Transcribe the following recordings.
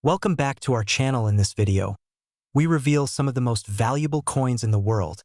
Welcome back to our channel. In this video, we reveal some of the most valuable coins in the world.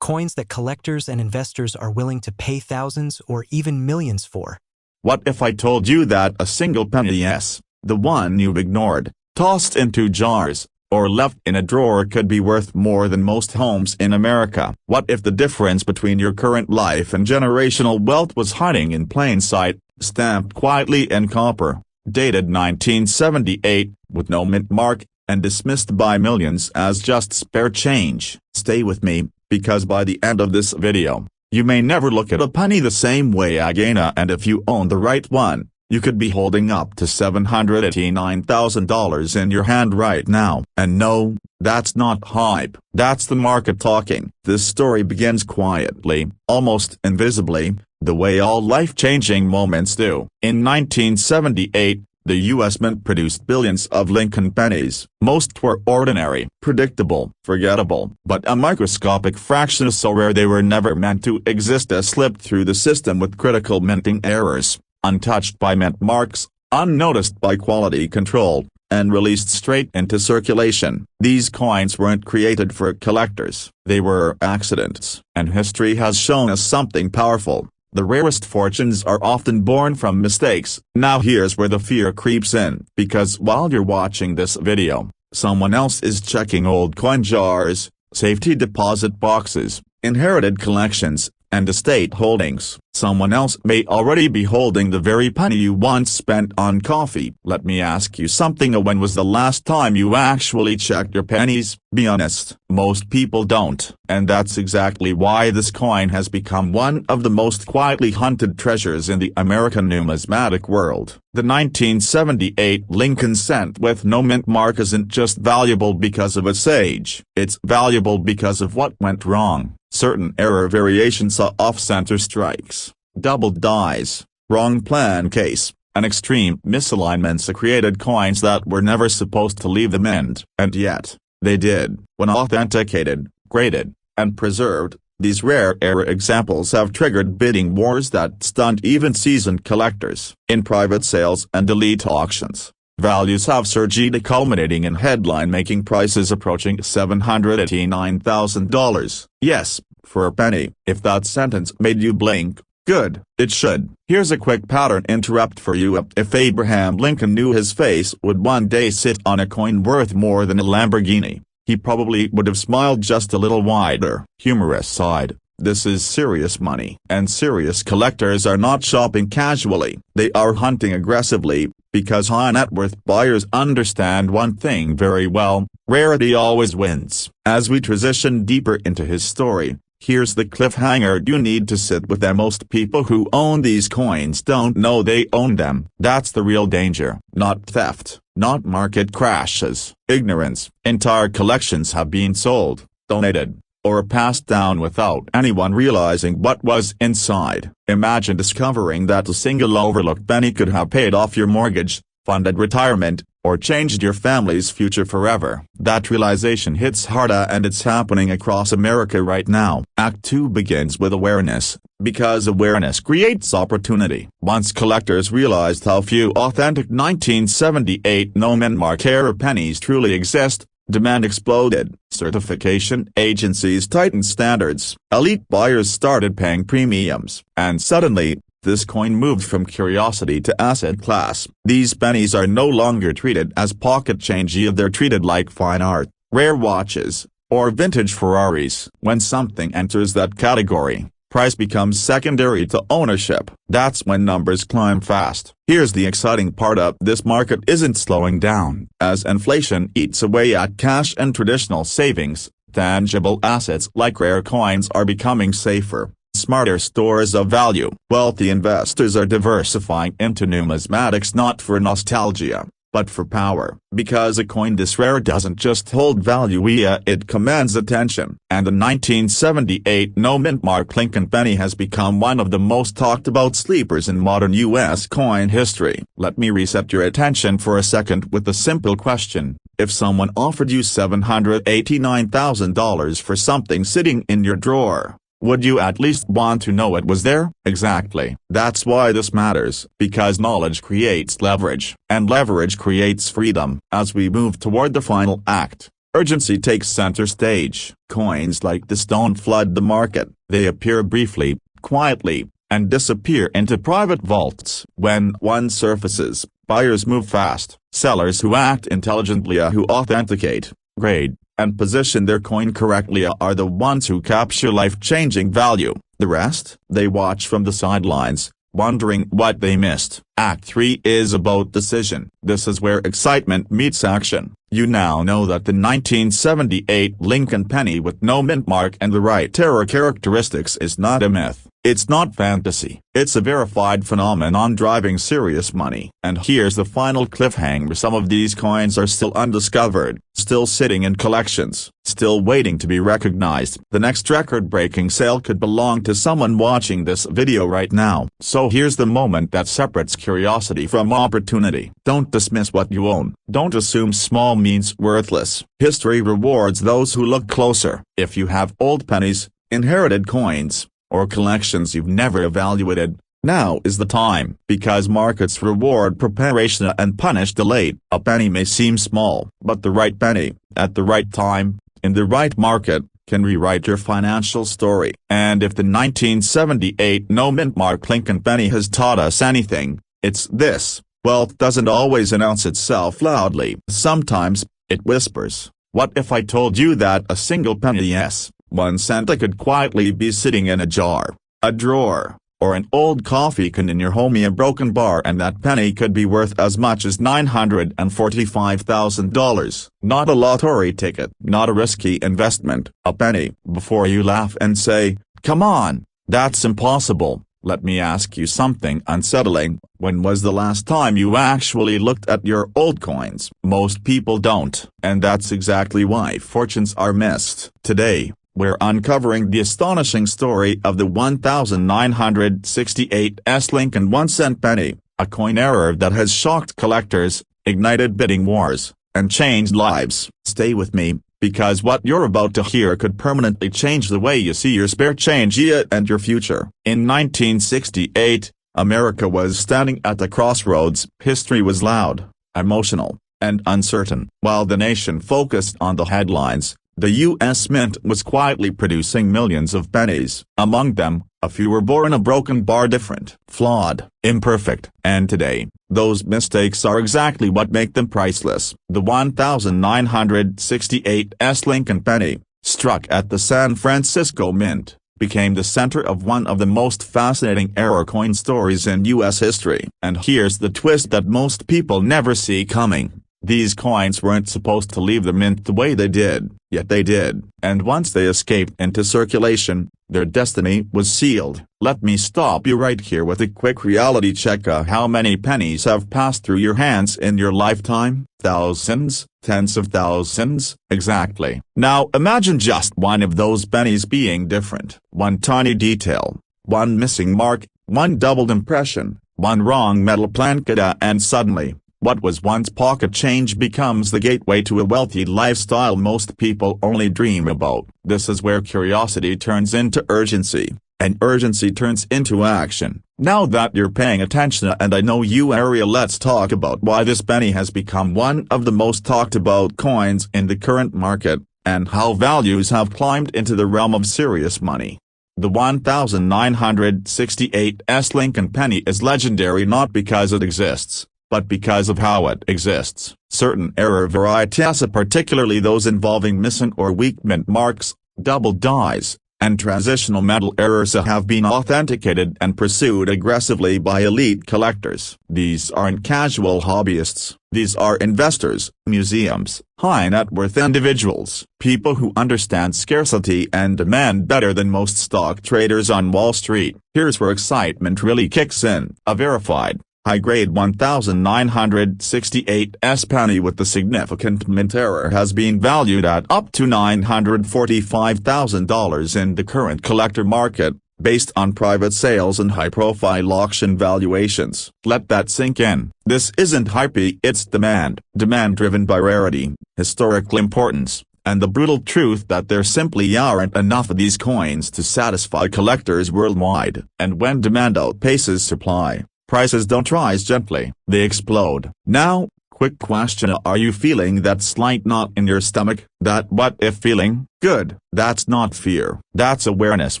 Coins that collectors and investors are willing to pay thousands or even millions for. What if I told you that a single penny, yes, the one you ignored, tossed into jars, or left in a drawer could be worth more than most homes in America? What if the difference between your current life and generational wealth was hiding in plain sight, stamped quietly in copper, dated 1978, with no mint mark, and dismissed by millions as just spare change? Stay with me, because by the end of this video, you may never look at a penny the same way again, and if you own the right one, you could be holding up to $789,000 in your hand right now. And no, that's not hype. That's the market talking. This story begins quietly, almost invisibly, the way all life-changing moments do. In 1978, the U.S. Mint produced billions of Lincoln pennies. Most were ordinary, predictable, forgettable, but a microscopic fraction so rare they were never meant to exist slipped through the system with critical minting errors, untouched by mint marks, unnoticed by quality control, and released straight into circulation. These coins weren't created for collectors. They were accidents. And history has shown us something powerful. The rarest fortunes are often born from mistakes. Now here's where the fear creeps in, because while you're watching this video, someone else is checking old coin jars, safety deposit boxes, inherited collections, and estate holdings. Someone else may already be holding the very penny you once spent on coffee. Let me ask you something. When was the last time you actually checked your pennies? Be honest. Most people don't. And that's exactly why this coin has become one of the most quietly hunted treasures in the American numismatic world. The 1978 Lincoln cent with no mint mark isn't just valuable because of its age. It's valuable because of what went wrong. Certain error variations saw off-center strikes, doubled dies, wrong plan case, and extreme misalignments created coins that were never supposed to leave the mint. And yet, they did. When authenticated, graded, and preserved, these rare error examples have triggered bidding wars that stunned even seasoned collectors. In private sales and elite auctions, values have surged, culminating in headline-making prices approaching $789,000. Yes, for a penny. If that sentence made you blink, good, it should. Here's a quick pattern interrupt for you. If Abraham Lincoln knew his face would one day sit on a coin worth more than a Lamborghini, he probably would have smiled just a little wider. Humorous side. This is serious money. And serious collectors are not shopping casually. They are hunting aggressively, because high net worth buyers understand one thing very well: rarity always wins. As we transition deeper into his story, here's the cliffhanger you need to sit with. Most people who own these coins don't know they own them. That's the real danger. Not theft, not market crashes, ignorance. Entire collections have been sold, donated, or passed down without anyone realizing what was inside. Imagine discovering that a single overlooked penny could have paid off your mortgage, funded retirement, or changed your family's future forever. That realization hits harder, and it's happening across America right now. Act 2 begins with awareness, because awareness creates opportunity. Once collectors realized how few authentic 1978 no mint mark error pennies truly exist, demand exploded. Certification agencies tightened standards. Elite buyers started paying premiums. And suddenly, this coin moved from curiosity to asset class. These pennies are no longer treated as pocket change. They're treated like fine art, rare watches, or vintage Ferraris. When something enters that category, price becomes secondary to ownership. That's when numbers climb fast. Here's the exciting part: this market isn't slowing down. As inflation eats away at cash and traditional savings, tangible assets like rare coins are becoming safer, smarter stores of value. Wealthy investors are diversifying into numismatics not for nostalgia, but for power. Because a coin this rare doesn't just hold value, it commands attention. And the 1978 no mint mark Lincoln penny has become one of the most talked about sleepers in modern U.S. coin history. Let me reset your attention for a second with the simple question: if someone offered you $789,000 for something sitting in your drawer, Would you at least want to know it was there? Exactly. That's why this matters, because knowledge creates leverage, and leverage creates freedom. As we move toward the final act, urgency takes center stage. Coins like this don't flood the market. They appear briefly, quietly, and disappear into private vaults. When one surfaces, buyers move fast. Sellers who act intelligently, who authenticate, grade, and position their coin correctly are the ones who capture life-changing value. The rest? They watch from the sidelines, wondering what they missed. Act 3 is about decision. This is where excitement meets action. You now know that the 1978 Lincoln penny with no mint mark and the right terror characteristics is not a myth. It's not fantasy. It's a verified phenomenon driving serious money. And here's the final cliffhanger. Some of these coins are still undiscovered, still sitting in collections, still waiting to be recognized. The next record-breaking sale could belong to someone watching this video right now. So here's the moment that separates curiosity from opportunity. Don't dismiss what you own. Don't assume small means worthless. History rewards those who look closer. If you have old pennies, inherited coins, or collections you've never evaluated, now is the time, because markets reward preparation and punish delay. A penny may seem small, but the right penny, at the right time, in the right market, can rewrite your financial story. And if the 1978 no mint mark Lincoln penny has taught us anything, it's this: wealth doesn't always announce itself loudly. Sometimes, it whispers. What if I told you that a single penny, yes, 1 cent, could quietly be sitting in a jar, a drawer, or an old coffee can in your home, a broken bar, and that penny could be worth as much as $945,000. Not a lottery ticket, not a risky investment, a penny. Before you laugh and say, "Come on, that's impossible," let me ask you something unsettling. When was the last time you actually looked at your old coins? Most people don't, and that's exactly why fortunes are missed. Today, we're uncovering the astonishing story of the 1968 Lincoln 1-cent penny, a coin error that has shocked collectors, ignited bidding wars, and changed lives. Stay with me, because what you're about to hear could permanently change the way you see your spare change and your future. In 1968, America was standing at the crossroads. History was loud, emotional, and uncertain. While the nation focused on the headlines, the U.S. Mint was quietly producing millions of pennies. Among them, a few were born a broken bar, different, flawed, imperfect. And today, those mistakes are exactly what make them priceless. The 1968 Lincoln penny, struck at the San Francisco Mint, became the center of one of the most fascinating error coin stories in U.S. history. And here's the twist that most people never see coming. These coins weren't supposed to leave the mint the way they did, yet they did. And once they escaped into circulation, their destiny was sealed. Let me stop you right here with a quick reality check. How many pennies have passed through your hands in your lifetime? Thousands? Tens of thousands? Exactly. Now imagine just one of those pennies being different. One tiny detail, one missing mark, one doubled impression, one wrong metal plancata, and suddenly, what was once pocket change becomes the gateway to a wealthy lifestyle most people only dream about. This is where curiosity turns into urgency, and urgency turns into action. Now that you're paying attention, and I know you are, let's talk about why this penny has become one of the most talked about coins in the current market, and how values have climbed into the realm of serious money. The 1968 Lincoln penny is legendary not because it exists, but because of how it exists. Certain error varieties, particularly those involving missing or weak mint marks, double dies, and transitional metal errors, have been authenticated and pursued aggressively by elite collectors. These aren't casual hobbyists. These are investors, museums, high net worth individuals, people who understand scarcity and demand better than most stock traders on Wall Street. Here's where excitement really kicks in. A verified, high-grade 1968 penny with the significant mint error has been valued at up to $945,000 in the current collector market, based on private sales and high-profile auction valuations. Let that sink in. This isn't hype, it's demand. Demand driven by rarity, historical importance, and the brutal truth that there simply aren't enough of these coins to satisfy collectors worldwide. And when demand outpaces supply, prices don't rise gently, they explode. Now, quick question: are you feeling that slight knot in your stomach, that what if feeling? Good. That's not fear. That's awareness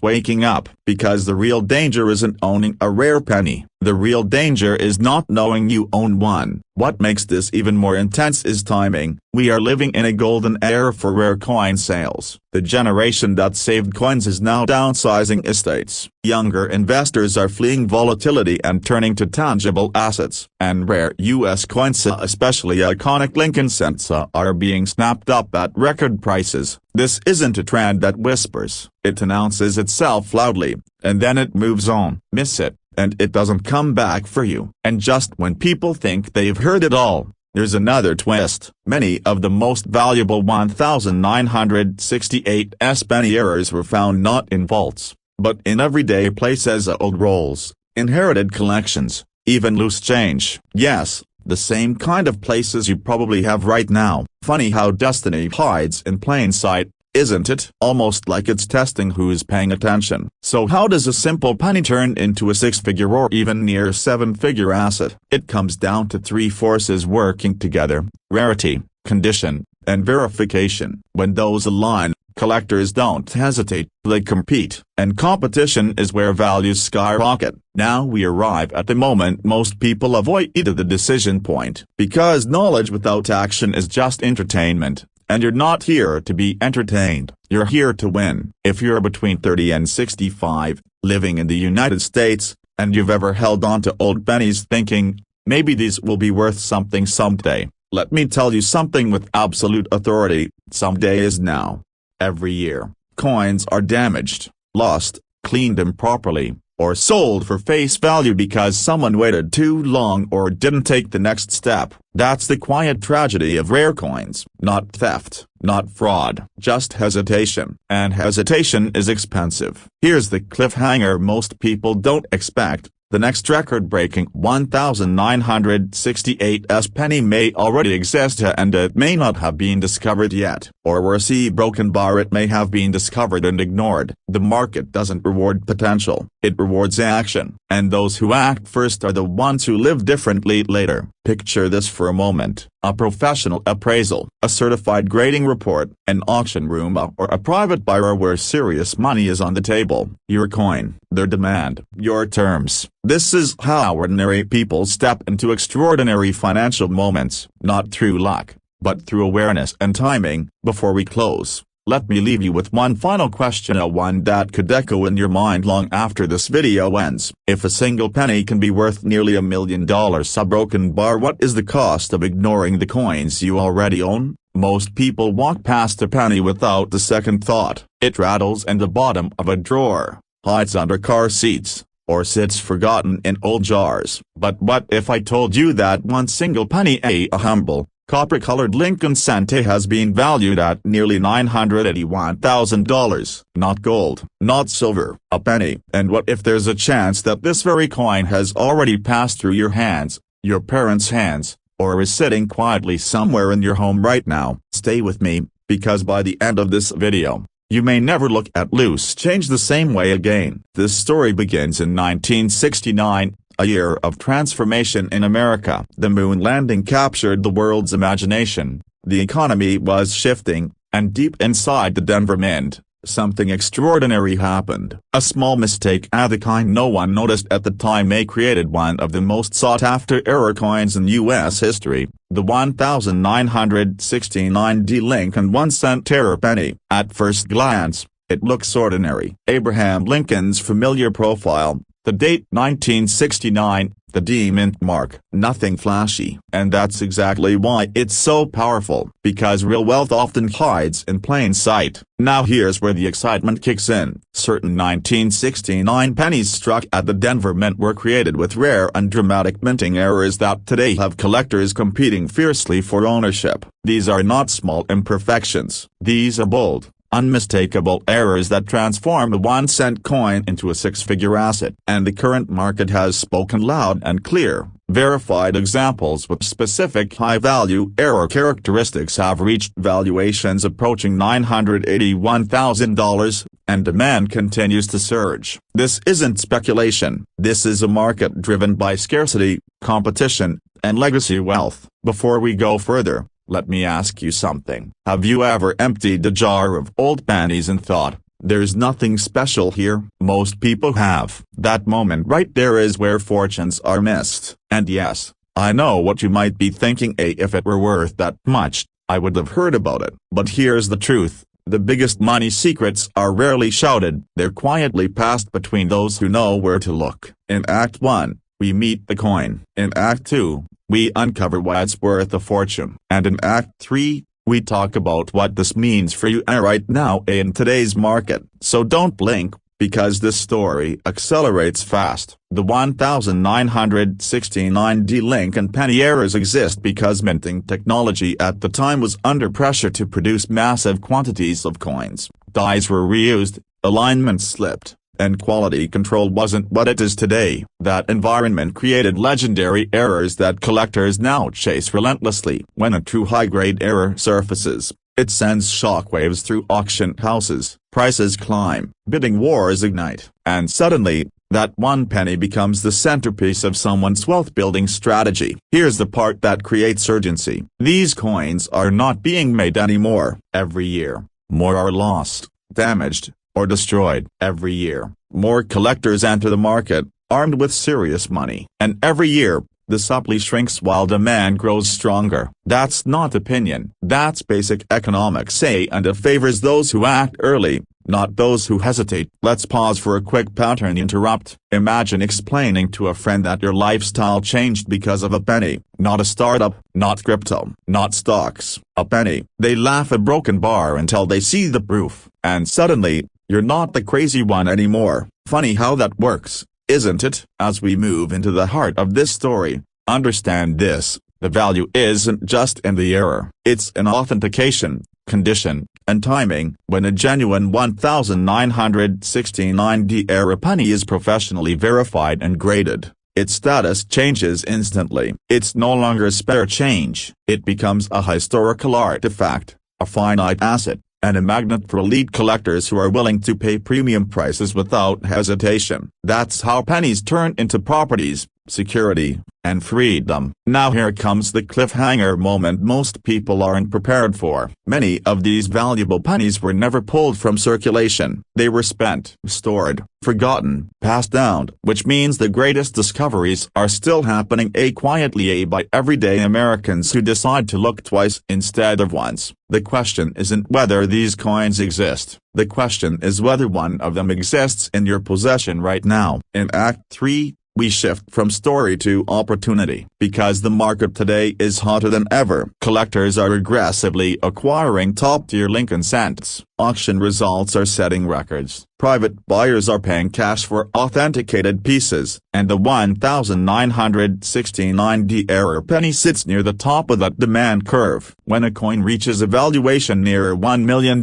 waking up, because the real danger isn't owning a rare penny. The real danger is not knowing you own one. What makes this even more intense is timing. We are living in a golden era for rare coin sales. The generation that saved coins is now downsizing estates. Younger investors are fleeing volatility and turning to tangible assets. And rare U.S. coins, especially iconic Lincoln cents, are being snapped up at record prices. This isn't a trend that whispers. It announces itself loudly, and then it moves on. Miss it, and it doesn't come back for you. And just when people think they've heard it all, there's another twist. Many of the most valuable 1968 penny errors were found not in vaults, but in everyday places: old rolls, inherited collections, even loose change. Yes, the same kind of places you probably have right now. Funny how destiny hides in plain sight, isn't it? Almost like it's testing who's paying attention. So how does a simple penny turn into a six-figure or even near seven-figure asset? It comes down to three forces working together: rarity, condition, and verification. When those align, collectors don't hesitate, they compete, and competition is where values skyrocket. Now we arrive at the moment most people avoid, the decision point, because knowledge without action is just entertainment. And you're not here to be entertained, you're here to win. If you're between 30 and 65, living in the United States, and you've ever held on to old pennies thinking, maybe these will be worth something someday, let me tell you something with absolute authority: someday is now. Every year, coins are damaged, lost, cleaned improperly, or sold for face value because someone waited too long or didn't take the next step. That's the quiet tragedy of rare coins. Not theft, not fraud, just hesitation. And hesitation is expensive. Here's the cliffhanger most people don't expect: the next record-breaking 1968 penny may already exist, and it may not have been discovered yet. Or worse, a broken bar, it may have been discovered and ignored. The market doesn't reward potential, it rewards action. And those who act first are the ones who live differently later. Picture this for a moment: a professional appraisal, a certified grading report, an auction room, or a private buyer where serious money is on the table. Your coin, their demand, your terms. This is how ordinary people step into extraordinary financial moments, not through luck, but through awareness and timing. Before we close, let me leave you with one final question, one that could echo in your mind long after this video ends. If a single penny can be worth nearly $1 million, a broken bar, what is the cost of ignoring the coins you already own? Most people walk past a penny without a second thought. It rattles in the bottom of a drawer, hides under car seats, or sits forgotten in old jars. But what if I told you that one single penny, a humble, copper-colored Lincoln cent, has been valued at nearly $981,000, not gold, not silver, a penny? And what if there's a chance that this very coin has already passed through your hands, your parents' hands, or is sitting quietly somewhere in your home right now? Stay with me, because by the end of this video, you may never look at loose change the same way again. This story begins in 1969, a year of transformation in America. The moon landing captured the world's imagination, the economy was shifting, and deep inside the Denver Mint, something extraordinary happened. A small mistake, the kind no one noticed at the time, created one of the most sought-after error coins in U.S. history, the 1969 Lincoln 1-cent terror penny. At first glance, it looks ordinary. Abraham Lincoln's familiar profile, the date 1969, the D mint mark, nothing flashy. And that's exactly why it's so powerful, because real wealth often hides in plain sight. Now here's where the excitement kicks in. Certain 1969 pennies struck at the Denver Mint were created with rare and dramatic minting errors that today have collectors competing fiercely for ownership. These are not small imperfections. These are bold, unmistakable errors that transform the 1-cent coin into a six-figure asset. And the current market has spoken loud and clear. Verified examples with specific high-value error characteristics have reached valuations approaching $981,000, and demand continues to surge. This isn't speculation. This is a market driven by scarcity, competition, and legacy wealth. Before we go further, let me ask you something. Have you ever emptied a jar of old pennies and thought, "There's nothing special here"? Most people have. That moment right there is where fortunes are missed. And yes, I know what you might be thinking. If it were worth that much, I would have heard about it. But here's the truth. The biggest money secrets are rarely shouted. They're quietly passed between those who know where to look. In Act 1, we meet the coin. In Act 2, we uncover why it's worth a fortune. And in Act 3, we talk about what this means for you right now in today's market. So don't blink, because this story accelerates fast. The 1969 Lincoln penny errors exist because minting technology at the time was under pressure to produce massive quantities of coins. Dies were reused, alignment slipped, and quality control wasn't what it is today. That environment created legendary errors that collectors now chase relentlessly. When a true high-grade error surfaces, it sends shockwaves through auction houses, prices climb, bidding wars ignite, and suddenly, that one penny becomes the centerpiece of someone's wealth-building strategy. Here's the part that creates urgency. These coins are not being made anymore. Every year, more are lost, damaged, or destroyed. Every year, more collectors enter the market, armed with serious money. And every year, the supply shrinks while demand grows stronger. That's not opinion. That's basic economics, and it favors those who act early, not those who hesitate. Let's pause for a quick pattern interrupt. Imagine explaining to a friend that your lifestyle changed because of a penny. Not a startup, not crypto, not stocks, a penny. They laugh a broken bar until they see the proof. And suddenly, you're not the crazy one anymore. Funny how that works, isn't it? As we move into the heart of this story, understand this: the value isn't just in the error. It's in authentication, condition, and timing. When a genuine 1969 error penny is professionally verified and graded, its status changes instantly. It's no longer spare change. It becomes a historical artifact, a finite asset, and a magnet for elite collectors who are willing to pay premium prices without hesitation. That's how pennies turn into properties, security, and freedom. Now here comes the cliffhanger moment most people aren't prepared for. Many of these valuable pennies were never pulled from circulation. They were spent, stored, forgotten, passed down, which means the greatest discoveries are still happening quietly by everyday Americans who decide to look twice instead of once. The question isn't whether these coins exist. The question is whether one of them exists in your possession right now. In Act 3, we shift from story to opportunity. Because the market today is hotter than ever, collectors are aggressively acquiring top-tier Lincoln cents. Auction results are setting records. Private buyers are paying cash for authenticated pieces, and the 1969 error penny sits near the top of that demand curve. When a coin reaches a valuation near $1 million,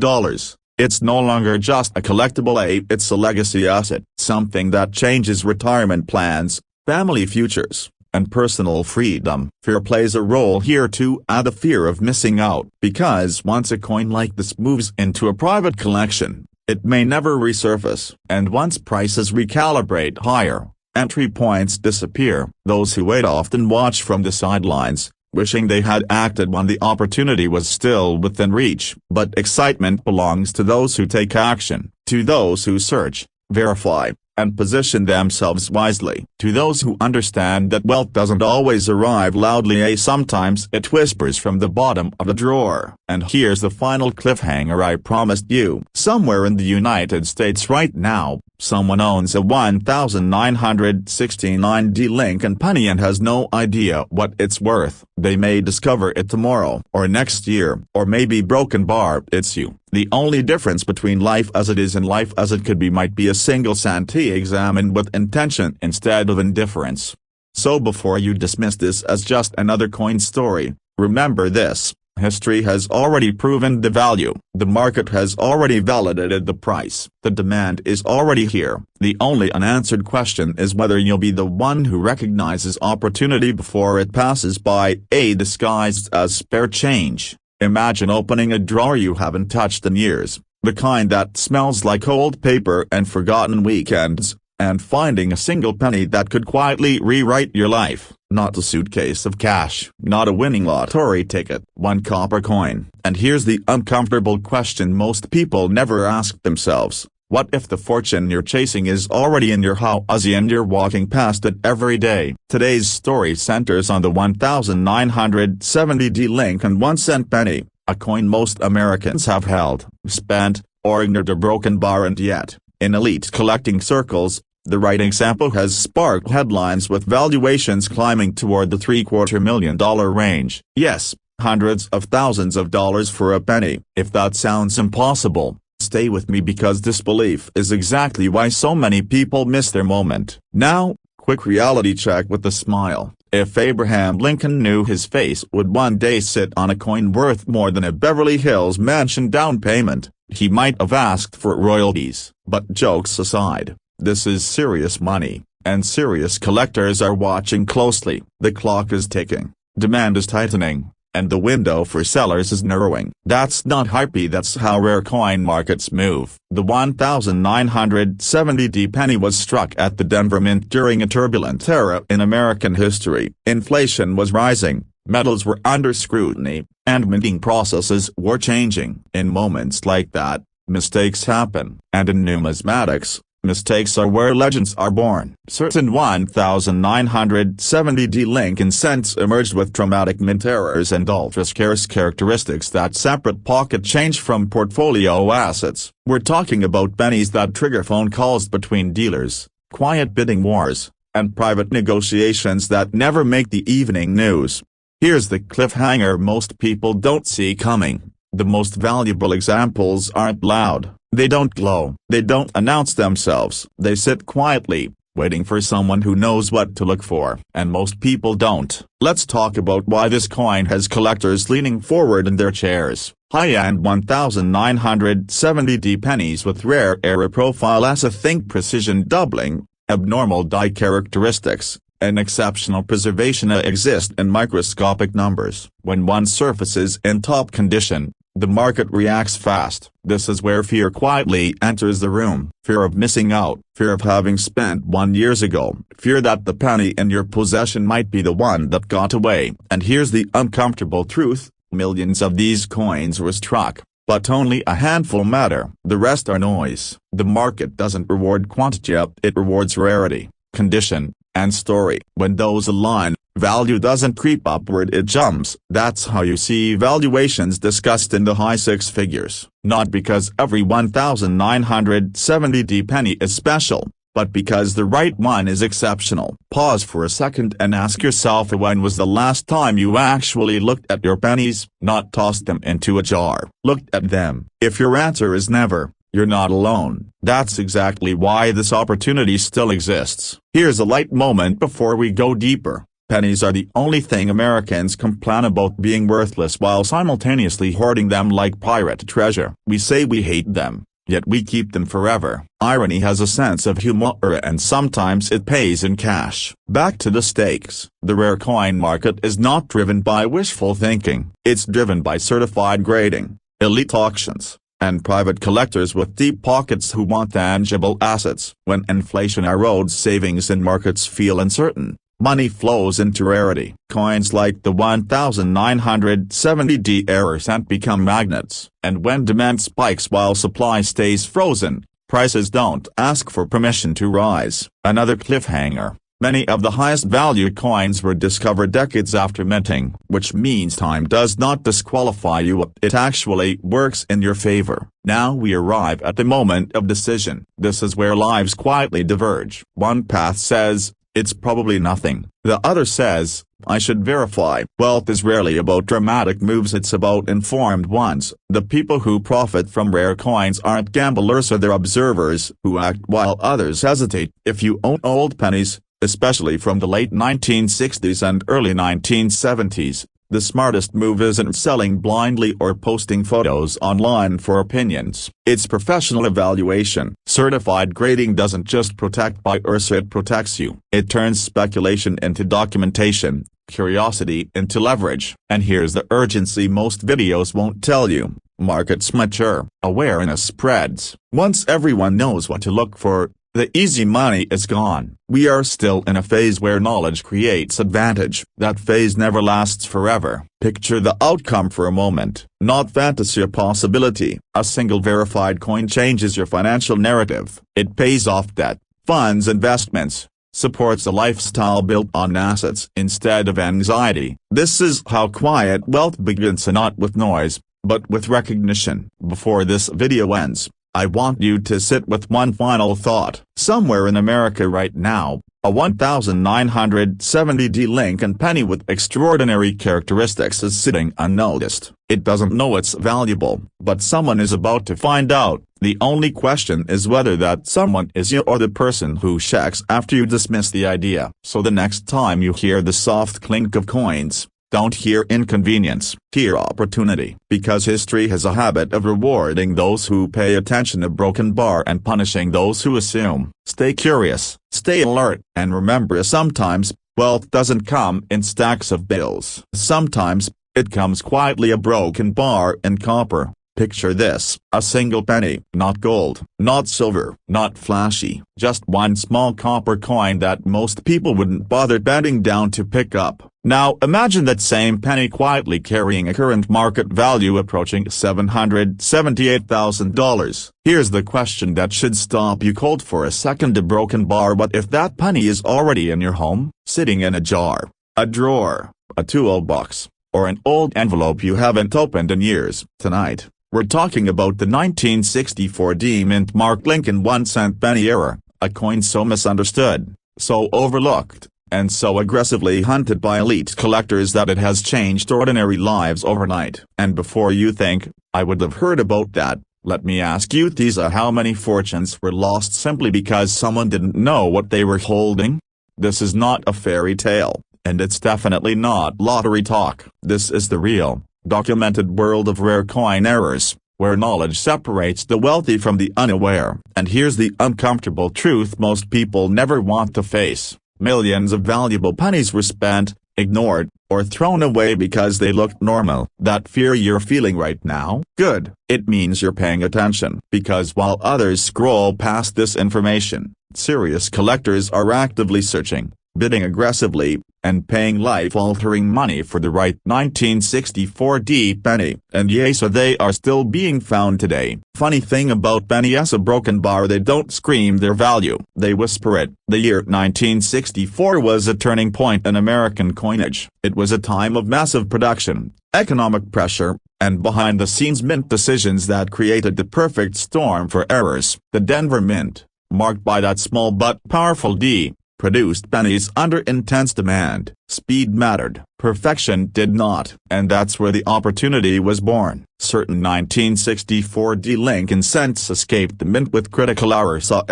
it's no longer just a collectible, it's a legacy asset, something that changes retirement plans, family futures, and personal freedom. Fear plays a role here too, the fear of missing out. Because once a coin like this moves into a private collection, it may never resurface. And once prices recalibrate higher, entry points disappear. Those who wait often watch from the sidelines, wishing they had acted when the opportunity was still within reach. But excitement belongs to those who take action, to those who search, verify, and position themselves wisely. To those who understand that wealth doesn't always arrive loudly, sometimes it whispers from the bottom of the drawer. And here's the final cliffhanger I promised you. Somewhere in the United States right now, someone owns a 1969 Lincoln penny and has no idea what it's worth. They may discover it tomorrow, or next year, or maybe broken bar. It's you. The only difference between life as it is and life as it could be might be a single centime examined with intention instead of indifference. So before you dismiss this as just another coin story, remember this: History has already proven the value. The market has already validated the price. The demand is already here. The only unanswered question is whether you'll be the one who recognizes opportunity before it passes by, disguised as spare change. Imagine opening a drawer you haven't touched in years, the kind that smells like old paper and forgotten weekends, and finding a single penny that could quietly rewrite your life. Not a suitcase of cash, not a winning lottery ticket, one copper coin. And here's the uncomfortable question most people never ask themselves. What if the fortune you're chasing is already in your house and you're walking past it every day? Today's story centers on the 1970 Lincoln 1-cent penny, a coin most Americans have held, spent, or ignored or broken bar, and yet, in elite collecting circles, the right example has sparked headlines with valuations climbing toward the $750 million range. Yes, hundreds of thousands of dollars for a penny. If that sounds impossible, stay with me because this belief is exactly why so many people miss their moment. Now, quick reality check with a smile. If Abraham Lincoln knew his face would one day sit on a coin worth more than a Beverly Hills mansion down payment, he might have asked for royalties. But jokes aside, this is serious money, and serious collectors are watching closely. The clock is ticking, demand is tightening, and the window for sellers is narrowing. That's not hype, that's how rare coin markets move. The 1970 penny was struck at the Denver Mint during a turbulent era in American history. Inflation was rising, metals were under scrutiny, and minting processes were changing. In moments like that, mistakes happen, and in numismatics, mistakes are where legends are born. Certain 1970 Lincoln cents emerged with dramatic mint errors and ultra-scarce characteristics that separate pocket change from portfolio assets. We're talking about pennies that trigger phone calls between dealers, quiet bidding wars, and private negotiations that never make the evening news. Here's the cliffhanger most people don't see coming. The most valuable examples aren't loud. They don't glow. They don't announce themselves. They sit quietly, waiting for someone who knows what to look for. And most people don't. Let's talk about why this coin has collectors leaning forward in their chairs. High-end 1970 pennies with rare era profile as a think precision doubling, abnormal die characteristics, and exceptional preservation exist in microscopic numbers. When one surfaces in top condition, the market reacts fast. This is where fear quietly enters the room. Fear of missing out. Fear of having spent one years ago. Fear that the penny in your possession might be the one that got away. And here's the uncomfortable truth. Millions of these coins were struck, but only a handful matter. The rest are noise. The market doesn't reward quantity, it rewards rarity, condition, and story. When those align, value doesn't creep upward, it jumps. That's how you see valuations discussed in the high six figures. Not because every 1970 penny is special, but because the right one is exceptional. Pause for a second and ask yourself, when was the last time you actually looked at your pennies? Not tossed them into a jar. Looked at them. If your answer is never, you're not alone. That's exactly why this opportunity still exists. Here's a light moment before we go deeper. Pennies are the only thing Americans complain about being worthless while simultaneously hoarding them like pirate treasure. We say we hate them, yet we keep them forever. Irony has a sense of humor, and sometimes it pays in cash. Back to the stakes. The rare coin market is not driven by wishful thinking. It's driven by certified grading, elite auctions, and private collectors with deep pockets who want tangible assets. When inflation erodes savings and markets feel uncertain, money flows into rarity. Coins like the 1970 error cent become magnets. And when demand spikes while supply stays frozen, prices don't ask for permission to rise. Another cliffhanger. Many of the highest value coins were discovered decades after minting, which means time does not disqualify you, it actually works in your favor. Now we arrive at the moment of decision. This is where lives quietly diverge. One path says, it's probably nothing. The other says, I should verify. Wealth is rarely about dramatic moves, it's about informed ones. The people who profit from rare coins aren't gamblers, they're observers who act while others hesitate. If you own old pennies, especially from the late 1960s and early 1970s, The smartest move isn't selling blindly or posting photos online for opinions. It's professional evaluation. Certified grading doesn't just protect buyers, it protects you. It turns speculation into documentation, curiosity into leverage. And here's the urgency most videos won't tell you. Markets mature, awareness spreads. Once everyone knows what to look for, the easy money is gone. We are still in a phase where knowledge creates advantage. That phase never lasts forever. Picture the outcome for a moment, not fantasy or possibility. A single verified coin changes your financial narrative. It pays off debt, funds investments, supports a lifestyle built on assets instead of anxiety. This is how quiet wealth begins, not with noise, but with recognition. Before this video ends, I want you to sit with one final thought. Somewhere in America right now, a 1970D Lincoln penny with extraordinary characteristics is sitting unnoticed. It doesn't know it's valuable, but someone is about to find out. The only question is whether that someone is you or the person who checks after you dismiss the idea. So the next time you hear the soft clink of coins, don't hear inconvenience, hear opportunity. Because history has a habit of rewarding those who pay attention, a broken bar, and punishing those who assume. Stay curious, stay alert, and remember, sometimes, wealth doesn't come in stacks of bills. Sometimes, it comes quietly, a broken bar in copper. Picture this, a single penny, not gold, not silver, not flashy, just one small copper coin that most people wouldn't bother bending down to pick up. Now imagine that same penny quietly carrying a current market value approaching $778,000. Here's the question that should stop you cold for a second: a broken bar. What if that penny is already in your home, sitting in a jar, a drawer, a toolbox, or an old envelope you haven't opened in years? Tonight, we're talking about the 1964 mint marked Lincoln 1-cent penny era, a coin so misunderstood, so overlooked, and so aggressively hunted by elite collectors that it has changed ordinary lives overnight. And before you think, I would have heard about that, let me ask you this: how many fortunes were lost simply because someone didn't know what they were holding? This is not a fairy tale, and it's definitely not lottery talk. This is the real, documented world of rare coin errors, where knowledge separates the wealthy from the unaware. And here's the uncomfortable truth most people never want to face: millions of valuable pennies were spent, ignored, or thrown away because they looked normal. That fear you're feeling right now? Good. It means you're paying attention. Because while others scroll past this information, serious collectors are actively searching, bidding aggressively, and paying life-altering money for the right 1964 penny. And yes, so they are still being found today. Funny thing about pennies: a broken bar, they don't scream their value, they whisper it. The year 1964 was a turning point in American coinage. It was a time of massive production, economic pressure, and behind-the-scenes mint decisions that created the perfect storm for errors. The Denver Mint, marked by that small but powerful D, produced pennies under intense demand. Speed mattered, perfection did not. And that's where the opportunity was born. Certain 1964 Lincoln cents escaped the mint with critical errors so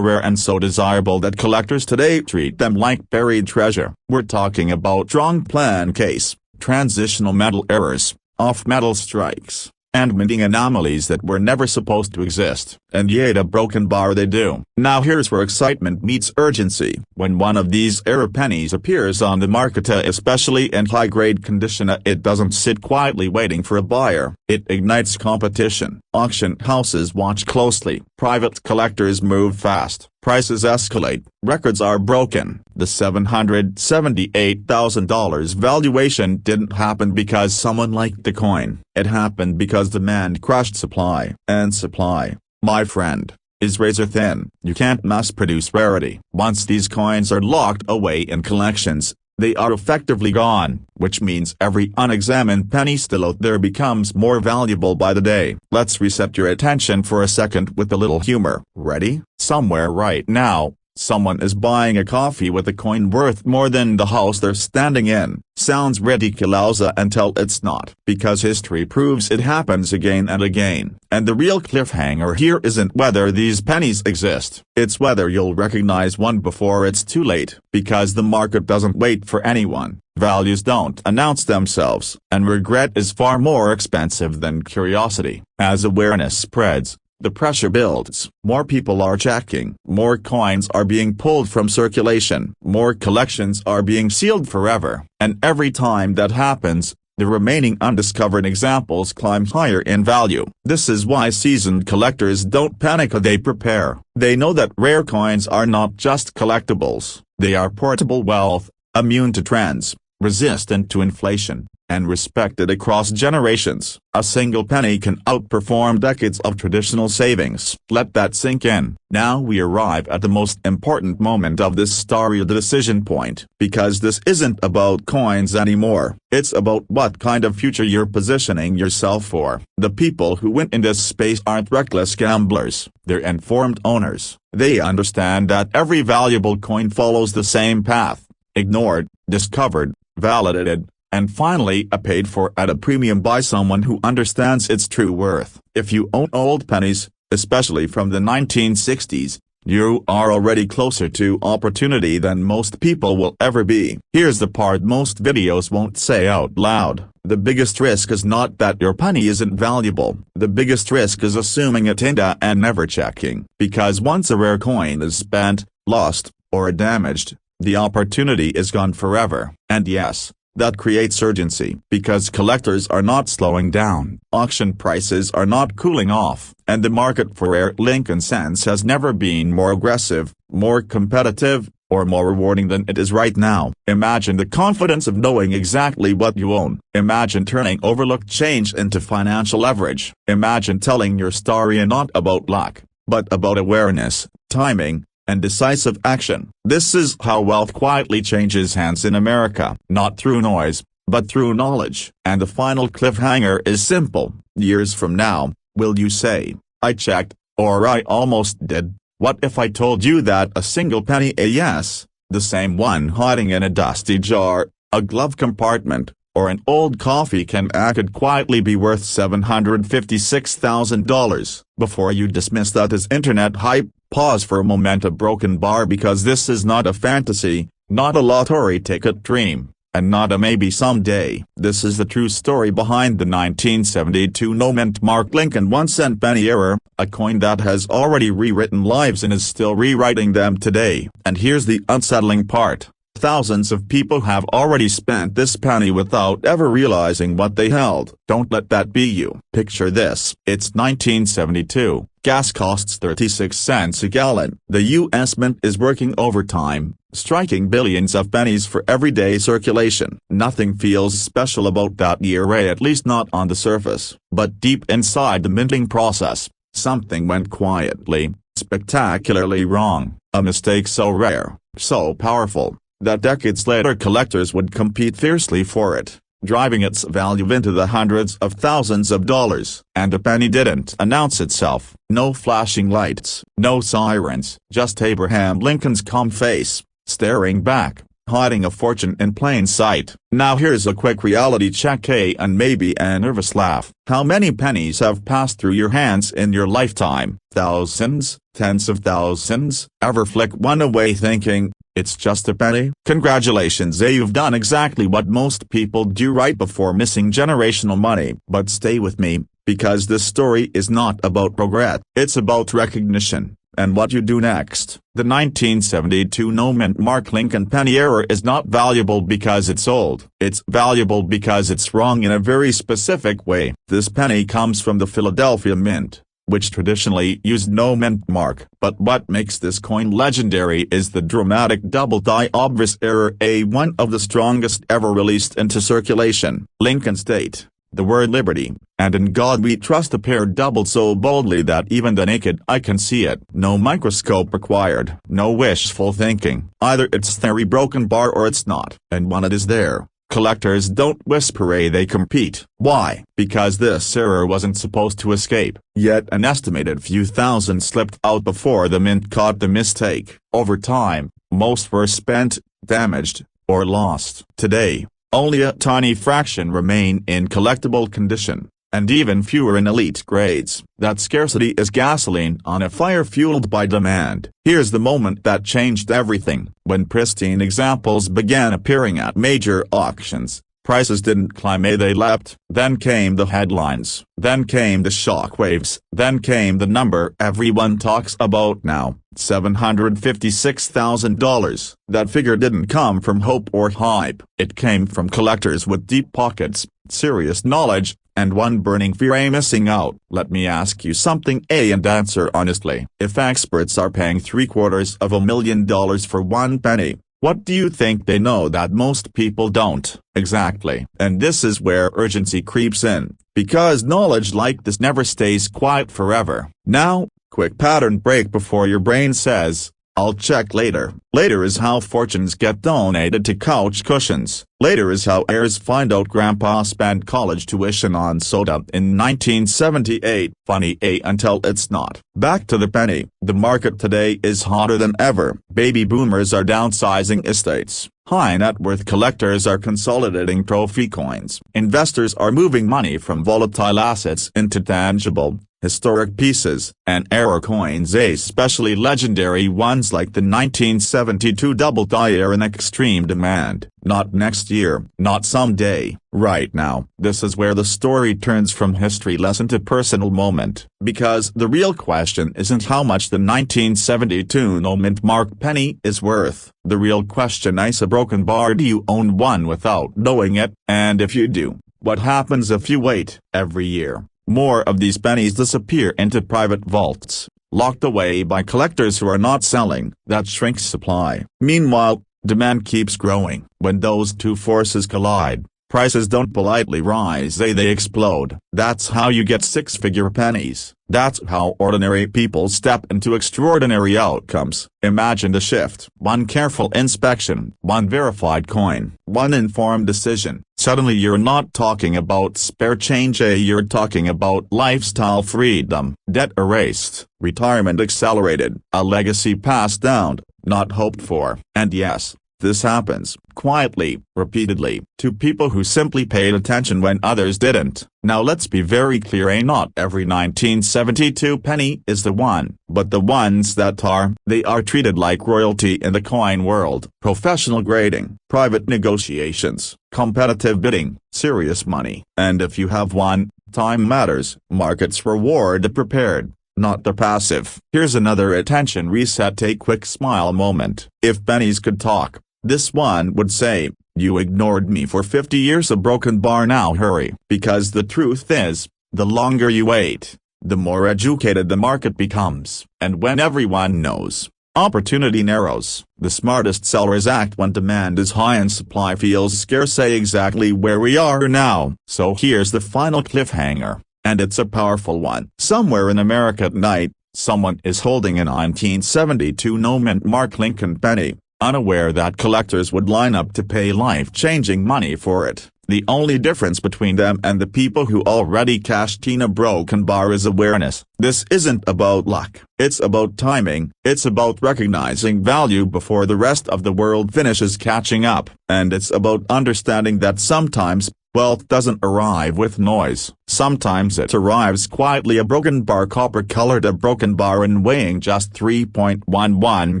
rare and so desirable that collectors today treat them like buried treasure. We're talking about wrong plan case, transitional metal errors, off-metal strikes, and minting anomalies that were never supposed to exist. And yet a broken bar they do. Now here's where excitement meets urgency. When one of these error pennies appears on the market, especially in high-grade condition, it doesn't sit quietly waiting for a buyer. It ignites competition. Auction houses watch closely. Private collectors move fast. Prices escalate. Records are broken. The $778,000 valuation didn't happen because someone liked the coin. It happened because demand crushed supply. And supply, my friend, is razor thin. You can't mass-produce rarity. Once these coins are locked away in collections, they are effectively gone, which means every unexamined penny still out there becomes more valuable by the day. Let's reset your attention for a second with a little humor. Ready? Somewhere right now, someone is buying a coffee with a coin worth more than the house they're standing in. Sounds ridiculous until it's not, because history proves it happens again and again. And the real cliffhanger here isn't whether these pennies exist, it's whether you'll recognize one before it's too late. Because the market doesn't wait for anyone, Values don't announce themselves, and regret is far more expensive than curiosity. As awareness spreads, the pressure builds. More people are checking. More coins are being pulled from circulation. More collections are being sealed forever. And every time that happens, the remaining undiscovered examples climb higher in value. This is why seasoned collectors don't panic, they prepare. They know that rare coins are not just collectibles. They are portable wealth, immune to trends, resistant to inflation, and respected across generations. A single penny can outperform decades of traditional savings. Let that sink in. Now we arrive at the most important moment of this story, the decision point. Because this isn't about coins anymore. It's about what kind of future you're positioning yourself for. The people who win in this space aren't reckless gamblers. They're informed owners. They understand that every valuable coin follows the same path. Ignored, discovered, validated, and finally paid for at a premium by someone who understands its true worth. If you own old pennies, especially from the 1960s, you are already closer to opportunity than most people will ever be. Here's the part most videos won't say out loud. The biggest risk is not that your penny isn't valuable. The biggest risk is assuming it ain't and never checking. Because once a rare coin is spent, lost, or damaged, the opportunity is gone forever. And yes, that creates urgency. Because collectors are not slowing down, auction prices are not cooling off, and the market for rare Lincoln cents has never been more aggressive, more competitive, or more rewarding than it is right now. Imagine the confidence of knowing exactly what you own. Imagine turning overlooked change into financial leverage. Imagine telling your story not about luck, but about awareness, timing, and decisive action. This is how wealth quietly changes hands in America. Not through noise, but through knowledge. And the final cliffhanger is simple. Years from now, will you say, I checked, or I almost did? What if I told you that a single penny, yes, the same one hiding in a dusty jar, a glove compartment, or an old coffee can could quietly be worth $756,000? Before you dismiss that as internet hype, pause for a moment. A broken bar, because this is not a fantasy, not a lottery ticket dream, and not a maybe someday. This is the true story behind the 1972 no-mint marked Lincoln 1-cent penny error, a coin that has already rewritten lives and is still rewriting them today. And here's the unsettling part. Thousands of people have already spent this penny without ever realizing what they held. Don't let that be you. Picture this. It's 1972. Gas costs 36 cents a gallon. The U.S. Mint is working overtime, striking billions of pennies for everyday circulation. Nothing feels special about that year, at least not on the surface. But deep inside the minting process, something went quietly, spectacularly wrong. A mistake so rare, so powerful, that decades later collectors would compete fiercely for it, driving its value into the hundreds of thousands of dollars. And the penny didn't announce itself. No flashing lights, no sirens, just Abraham Lincoln's calm face, staring back, hiding a fortune in plain sight. Now here's a quick reality check, and maybe a nervous laugh. How many pennies have passed through your hands in your lifetime? Thousands? Tens of thousands? Ever flick one away thinking, it's just a penny? Congratulations, you've done exactly what most people do right before missing generational money. But stay with me, because this story is not about regret. It's about recognition, and what you do next. The 1972 no-mint marked Lincoln penny error is not valuable because it's old. It's valuable because it's wrong in a very specific way. This penny comes from the Philadelphia Mint, which traditionally used no mint mark. But what makes this coin legendary is the dramatic double-die obverse error, one of the strongest ever released into circulation. Lincoln's date, the word liberty, and in God we trust appeared doubled so boldly that even the naked eye can see it. No microscope required, no wishful thinking. Either it's the broken bar or it's not. And when it is there, collectors don't whisper, they compete. Why? Because this error wasn't supposed to escape. Yet an estimated few thousand slipped out before the mint caught the mistake. Over time, most were spent, damaged, or lost. Today, only a tiny fraction remain in collectible condition. and even fewer in elite grades. That scarcity is gasoline on a fire fueled by demand. Here's the moment that changed everything. When pristine examples began appearing at major auctions, prices didn't climb, they leapt. Then came the headlines. Then came the shockwaves. Then came the number everyone talks about now, $756,000. That figure didn't come from hope or hype. It came from collectors with deep pockets, serious knowledge, and one burning fear: missing out. Let me ask you something, and answer honestly. If experts are paying $750,000 for one penny, what do you think they know that most people don't? Exactly. And this is where urgency creeps in, because knowledge like this never stays quiet forever. Now, quick pattern break before your brain says, "I'll check later." Later is how fortunes get donated to couch cushions. Later is how heirs find out grandpa spent college tuition on soda in 1978. Funny, until it's not. Back to the penny. The market today is hotter than ever. Baby boomers are downsizing estates. High net worth collectors are consolidating trophy coins. Investors are moving money from volatile assets into tangible, historic pieces, and era coins, especially legendary ones like the 1972 double die, are in extreme demand. Not next year, not someday, right now. This is where the story turns from history lesson to personal moment, because the real question isn't how much the 1972 no-mint mark penny is worth. The real question is, a broken bar, do you own one without knowing it? And if you do, what happens if you wait? Every year, more of these pennies disappear into private vaults, locked away by collectors who are not selling. That shrinks supply. Meanwhile, demand keeps growing. When those two forces collide, prices don't politely rise, they explode. That's how you get six-figure pennies. That's how ordinary people step into extraordinary outcomes. Imagine the shift. One careful inspection, one verified coin, one informed decision. Suddenly you're not talking about spare change, you're talking about lifestyle freedom, debt erased, retirement accelerated, a legacy passed down, not hoped for. And yes, this happens, quietly, repeatedly, to people who simply paid attention when others didn't. Now let's be very clear, not every 1972 penny is the one, but the ones that are, they are treated like royalty in the coin world. Professional grading, private negotiations, competitive bidding, serious money. And if you have one, time matters. Markets reward the prepared, not the passive. Here's another attention reset, a quick smile moment. If pennies could talk, this one would say, "You ignored me for 50 years, a broken bar, now hurry." Because the truth is, the longer you wait, the more educated the market becomes. And when everyone knows, opportunity narrows. The smartest sellers act when demand is high and supply feels scarce, exactly where we are now. So here's the final cliffhanger, and it's a powerful one. Somewhere in America tonight, someone is holding a 1972 no-mint mark Lincoln penny, unaware that collectors would line up to pay life-changing money for it. The only difference between them and the people who already cashed in a broken bar is awareness. This isn't about luck. It's about timing. It's about recognizing value before the rest of the world finishes catching up. And it's about understanding that sometimes, wealth doesn't arrive with noise. Sometimes it arrives quietly. A broken bar, copper-colored, a broken bar and weighing just 3.11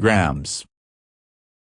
grams.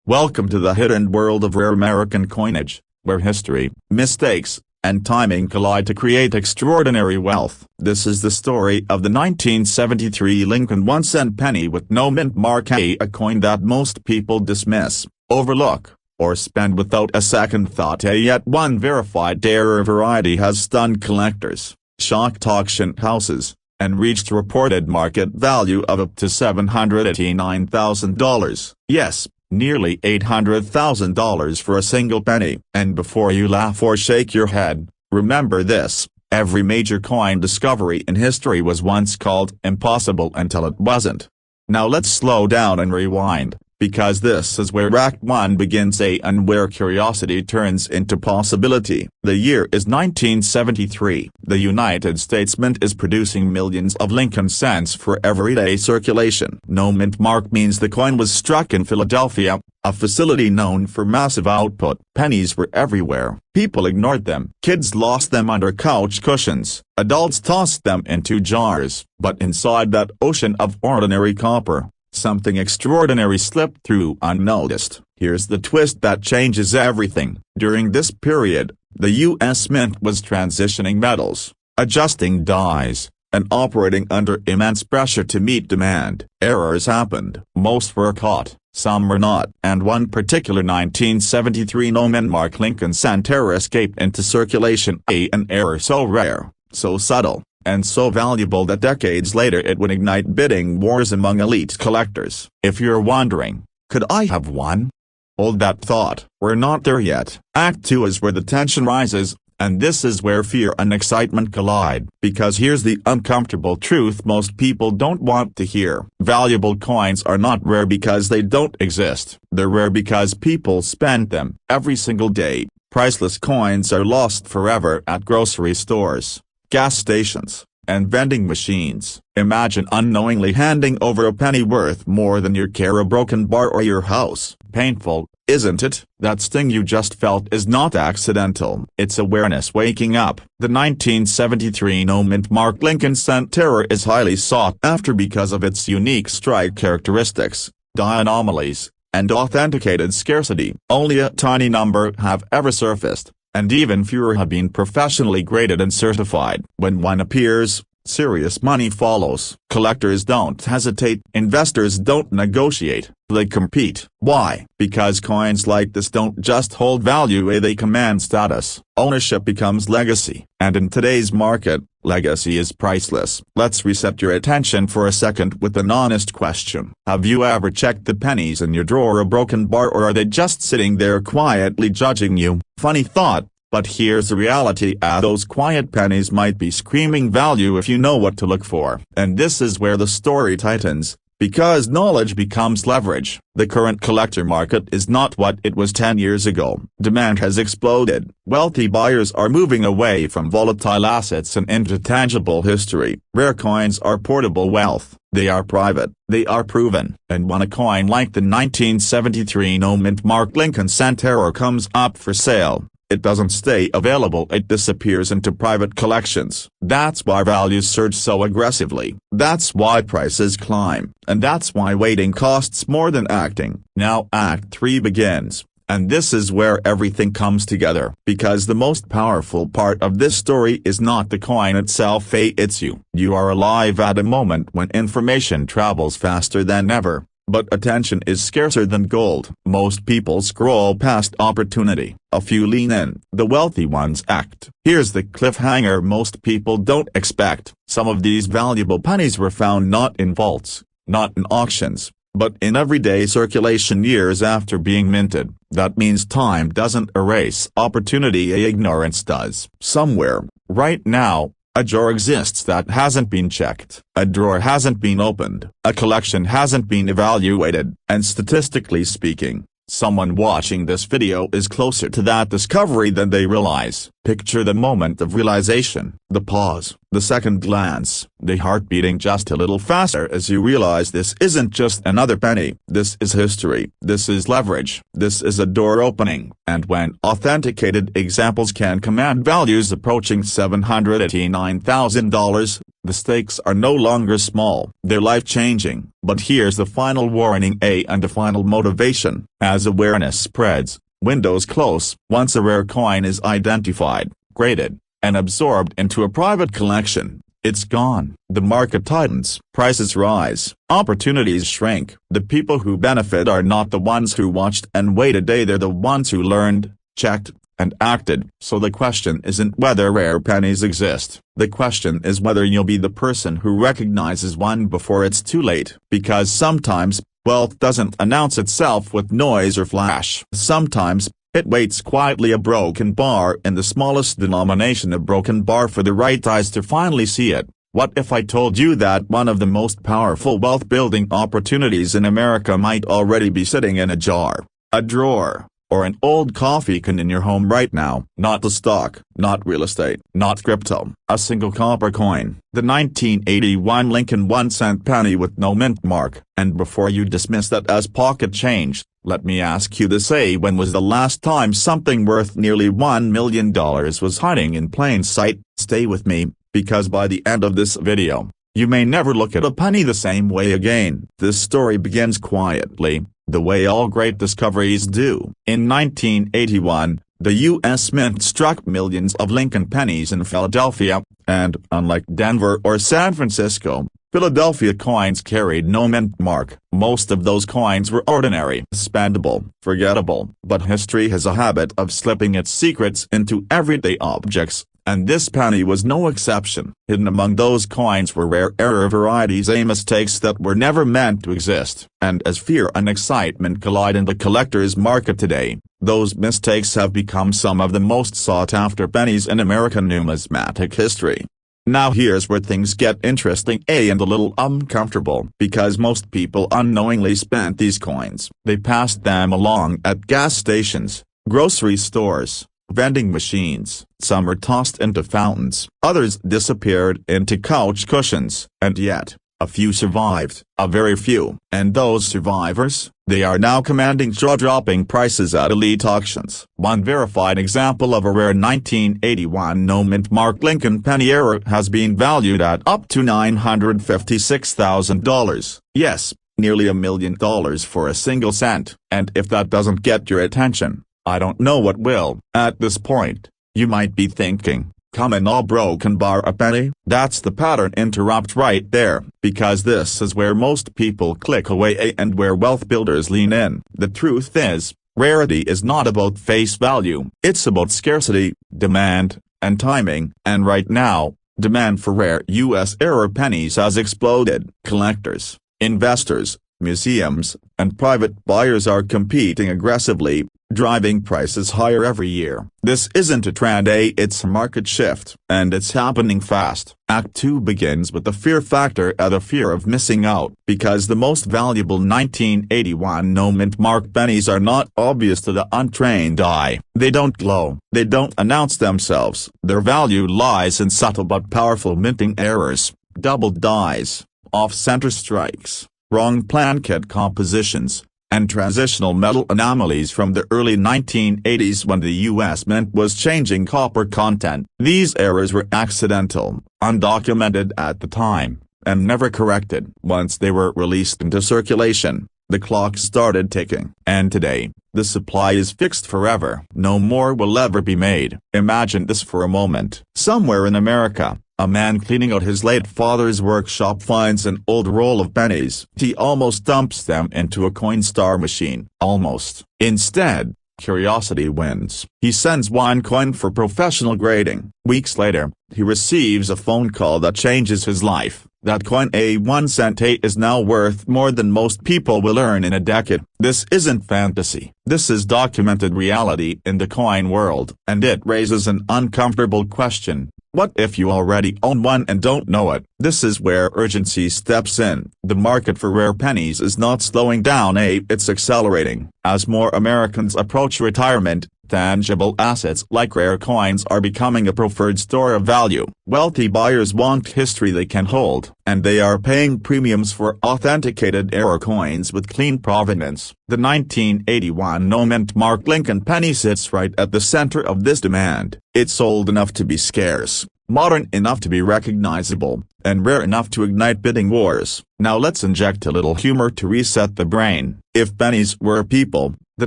Welcome to the hidden world of rare American coinage, where history, mistakes, and timing collide to create extraordinary wealth. This is the story of the 1973 Lincoln 1-cent penny with no mint mark, a coin that most people dismiss, overlook, or spend without a second thought. Yet one verified rare variety has stunned collectors, shocked auction houses, and reached reported market value of up to $789,000. Yes, nearly $800,000 for a single penny. And before you laugh or shake your head, remember this: every major coin discovery in history was once called impossible until it wasn't. Now let's slow down and rewind. because this is where Act 1 begins and where curiosity turns into possibility. The year is 1973. The United States Mint is producing millions of Lincoln cents for everyday circulation. No mint mark means the coin was struck in Philadelphia, a facility known for massive output. Pennies were everywhere. People ignored them. Kids lost them under couch cushions. Adults tossed them into jars. But inside that ocean of ordinary copper, something extraordinary slipped through unnoticed. Here's the twist that changes everything. During this period, the U.S. Mint was transitioning metals, adjusting dies, and operating under immense pressure to meet demand. Errors happened. Most were caught, some were not. And one particular 1973 no-mint mark Lincoln cent error escaped into circulation. An error so rare, so subtle, and so valuable that decades later it would ignite bidding wars among elite collectors. If you're wondering, could I have one? Hold that thought. We're not there yet. Act 2 is where the tension rises, and this is where fear and excitement collide. Because here's the uncomfortable truth most people don't want to hear. Valuable coins are not rare because they don't exist. They're rare because people spend them every single day. Priceless coins are lost forever at grocery stores, gas stations, and vending machines. Imagine unknowingly handing over a penny worth more than your car, a broken bar, or your house. Painful, isn't it? That sting you just felt is not accidental. It's awareness waking up. The 1973 no-mint mark Lincoln cent terror is highly sought after because of its unique strike characteristics, die anomalies, and authenticated scarcity. Only a tiny number have ever surfaced, and even fewer have been professionally graded and certified. When one appears, serious money follows. Collectors don't hesitate. Investors don't negotiate. They compete. Why? Because coins like this don't just hold value, they command status. Ownership becomes legacy. And in today's market, legacy is priceless. Let's reset your attention for a second with an honest question. Have you ever checked the pennies in your drawer, a broken bar, or are they just sitting there quietly judging you? Funny thought. But here's the reality, those quiet pennies might be screaming value if you know what to look for. And this is where the story tightens, because knowledge becomes leverage. The current collector market is not what it was 10 years ago. Demand has exploded. Wealthy buyers are moving away from volatile assets and into tangible history. Rare coins are portable wealth. They are private. They are proven. And when a coin like the 1973 no-mint mark Lincoln cent terror comes up for sale, it doesn't stay available, it disappears into private collections. That's why values surge so aggressively. That's why prices climb. And that's why waiting costs more than acting. Now Act 3 begins. And this is where everything comes together. Because the most powerful part of this story is not the coin itself, it's you. You are alive at a moment when information travels faster than ever. But attention is scarcer than gold. Most people scroll past opportunity. A few lean in. The wealthy ones act. Here's the cliffhanger most people don't expect. Some of these valuable pennies were found not in vaults, not in auctions, but in everyday circulation years after being minted. That means time doesn't erase opportunity, ignorance does. Somewhere, right now, a drawer exists that hasn't been checked. A drawer hasn't been opened. A collection hasn't been evaluated. And statistically speaking, someone watching this video is closer to that discovery than they realize. Picture the moment of realization, the pause, the second glance, the heart beating just a little faster as you realize this isn't just another penny. This is history. This is leverage. This is a door opening. And when authenticated examples can command values approaching $789,000, the stakes are no longer small. They're life-changing. But here's the final warning, and the final motivation. As awareness spreads, windows close. Once a rare coin is identified, graded, and absorbed into a private collection, it's gone. The market tightens, prices rise, opportunities shrink. The people who benefit are not the ones who watched and waited, they're the ones who learned, checked, and acted. So the question isn't whether rare pennies exist. The question is whether you'll be the person who recognizes one before it's too late. Because sometimes, wealth doesn't announce itself with noise or flash. Sometimes, it waits quietly, a broken bar in the smallest denomination, a broken bar for the right eyes to finally see it. What if I told you that one of the most powerful wealth-building opportunities in America might already be sitting in a jar, a drawer, or an old coffee can in your home right now? Not the stock, not real estate, not crypto, a single copper coin, the 1981 Lincoln 1-cent penny with no mint mark. And before you dismiss that as pocket change, let me ask you to say, when was the last time something worth nearly $1 million was hiding in plain sight? Stay with me, because by the end of this video, you may never look at a penny the same way again. This story begins quietly, the way all great discoveries do. In 1981, the U.S. Mint struck millions of Lincoln pennies in Philadelphia, and, unlike Denver or San Francisco, Philadelphia coins carried no mint mark. Most of those coins were ordinary, spendable, forgettable. But history has a habit of slipping its secrets into everyday objects, and this penny was no exception. Hidden among those coins were rare varieties, mistakes that were never meant to exist. And as fear and excitement collide in the collector's market today, those mistakes have become some of the most sought-after pennies in American numismatic history. Now here's where things get interesting and a little uncomfortable, because most people unknowingly spent these coins. They passed them along at gas stations, grocery stores, vending machines. Some were tossed into fountains, others disappeared into couch cushions, and yet, a few survived, a very few. And those survivors, they are now commanding jaw-dropping prices at elite auctions. One verified example of a rare 1981 no-mint mark Lincoln penny error has been valued at up to $956,000. Yes, nearly $1 million for a single cent. And if that doesn't get your attention, I don't know what will. At this point, you might be thinking, come on all bro, can borrow a penny? That's the pattern interrupt right there, because this is where most people click away and where wealth builders lean in. The truth is, rarity is not about face value, it's about scarcity, demand, and timing. And right now, demand for rare U.S. error pennies has exploded. Collectors, investors, museums, and private buyers are competing aggressively, driving prices higher every year. This isn't a trend, it's a market shift, and it's happening fast. Act 2 begins with the fear factor, the fear of missing out, because the most valuable 1981 no-mint mark pennies are not obvious to the untrained eye. They don't glow, they don't announce themselves. Their value lies in subtle but powerful minting errors, doubled dies, off-center strikes, wrong plankette compositions, and transitional metal anomalies from the early 1980s when the U.S. Mint was changing copper content. These errors were accidental, undocumented at the time, and never corrected. Once they were released into circulation, the clock started ticking. And today, the supply is fixed forever. No more will ever be made. Imagine this for a moment. Somewhere in America, a man cleaning out his late father's workshop finds an old roll of pennies. He almost dumps them into a Coinstar machine. Almost. Instead, curiosity wins. He sends one coin for professional grading. Weeks later, he receives a phone call that changes his life. That coin, a 1-cent, is now worth more than most people will earn in a decade. This isn't fantasy. This is documented reality in the coin world. And it raises an uncomfortable question. What if you already own one and don't know it? This is where urgency steps in. The market for rare pennies is not slowing down, it's accelerating. As more Americans approach retirement, tangible assets like rare coins are becoming a preferred store of value. Wealthy buyers want history they can hold, and they are paying premiums for authenticated error coins with clean provenance. The 1981 no-mint mark Lincoln penny sits right at the center of this demand. It's old enough to be scarce, modern enough to be recognizable, and rare enough to ignite bidding wars. Now let's inject a little humor to reset the brain. If pennies were people, the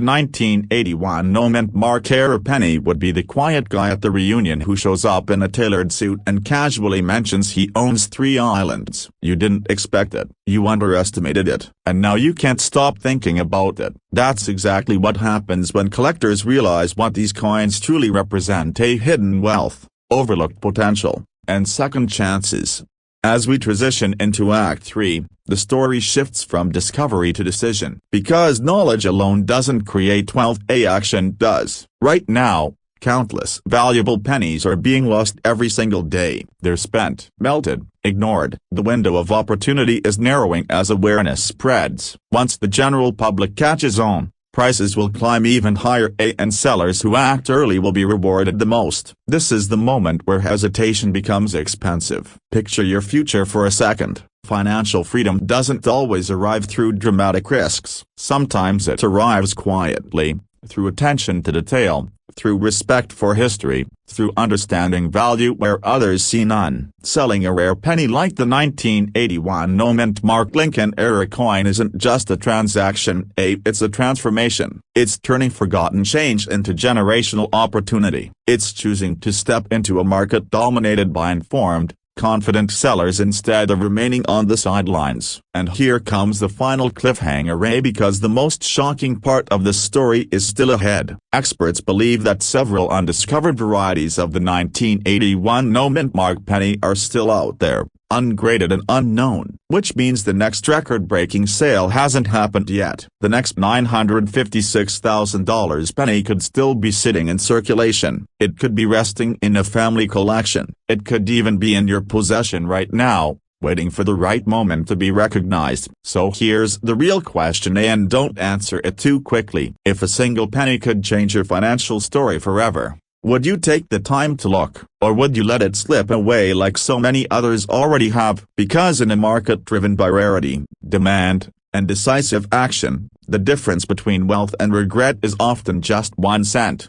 1981 no-mint mark error penny would be the quiet guy at the reunion who shows up in a tailored suit and casually mentions he owns 3 islands. You didn't expect it, you underestimated it, and now you can't stop thinking about it. That's exactly what happens when collectors realize what these coins truly represent: a hidden wealth, overlooked potential, and second chances. As we transition into Act 3, the story shifts from discovery to decision. Because knowledge alone doesn't create wealth, action does. Right now, Countless valuable pennies are being lost every single day. They're spent, melted, ignored. The window of opportunity is narrowing as awareness spreads. Once the general public catches on, prices will climb even higher, and sellers who act early will be rewarded the most. This is the moment where hesitation becomes expensive. Picture your future for a second. Financial freedom doesn't always arrive through dramatic risks. Sometimes it arrives quietly, through attention to detail, through respect for history, through understanding value where others see none. Selling a rare penny like the 1981 no-mint Mark Lincoln era coin isn't just a transaction, it's a transformation. It's turning forgotten change into generational opportunity. It's choosing to step into a market dominated by informed, confident sellers instead of remaining on the sidelines. And here comes the final cliffhanger, because the most shocking part of the story is still ahead. Experts believe that several undiscovered varieties of the 1981 no-mint Mark penny are still out there, ungraded and unknown, which means the next record-breaking sale hasn't happened yet. The next $956,000 penny could still be sitting in circulation. It could be resting in a family collection. It could even be in your possession right now, waiting for the right moment to be recognized. So here's the real question, and don't answer it too quickly. If a single penny could change your financial story forever, would you take the time to look, or would you let it slip away like so many others already have? Because in a market driven by rarity, demand, and decisive action, the difference between wealth and regret is often just 1 cent.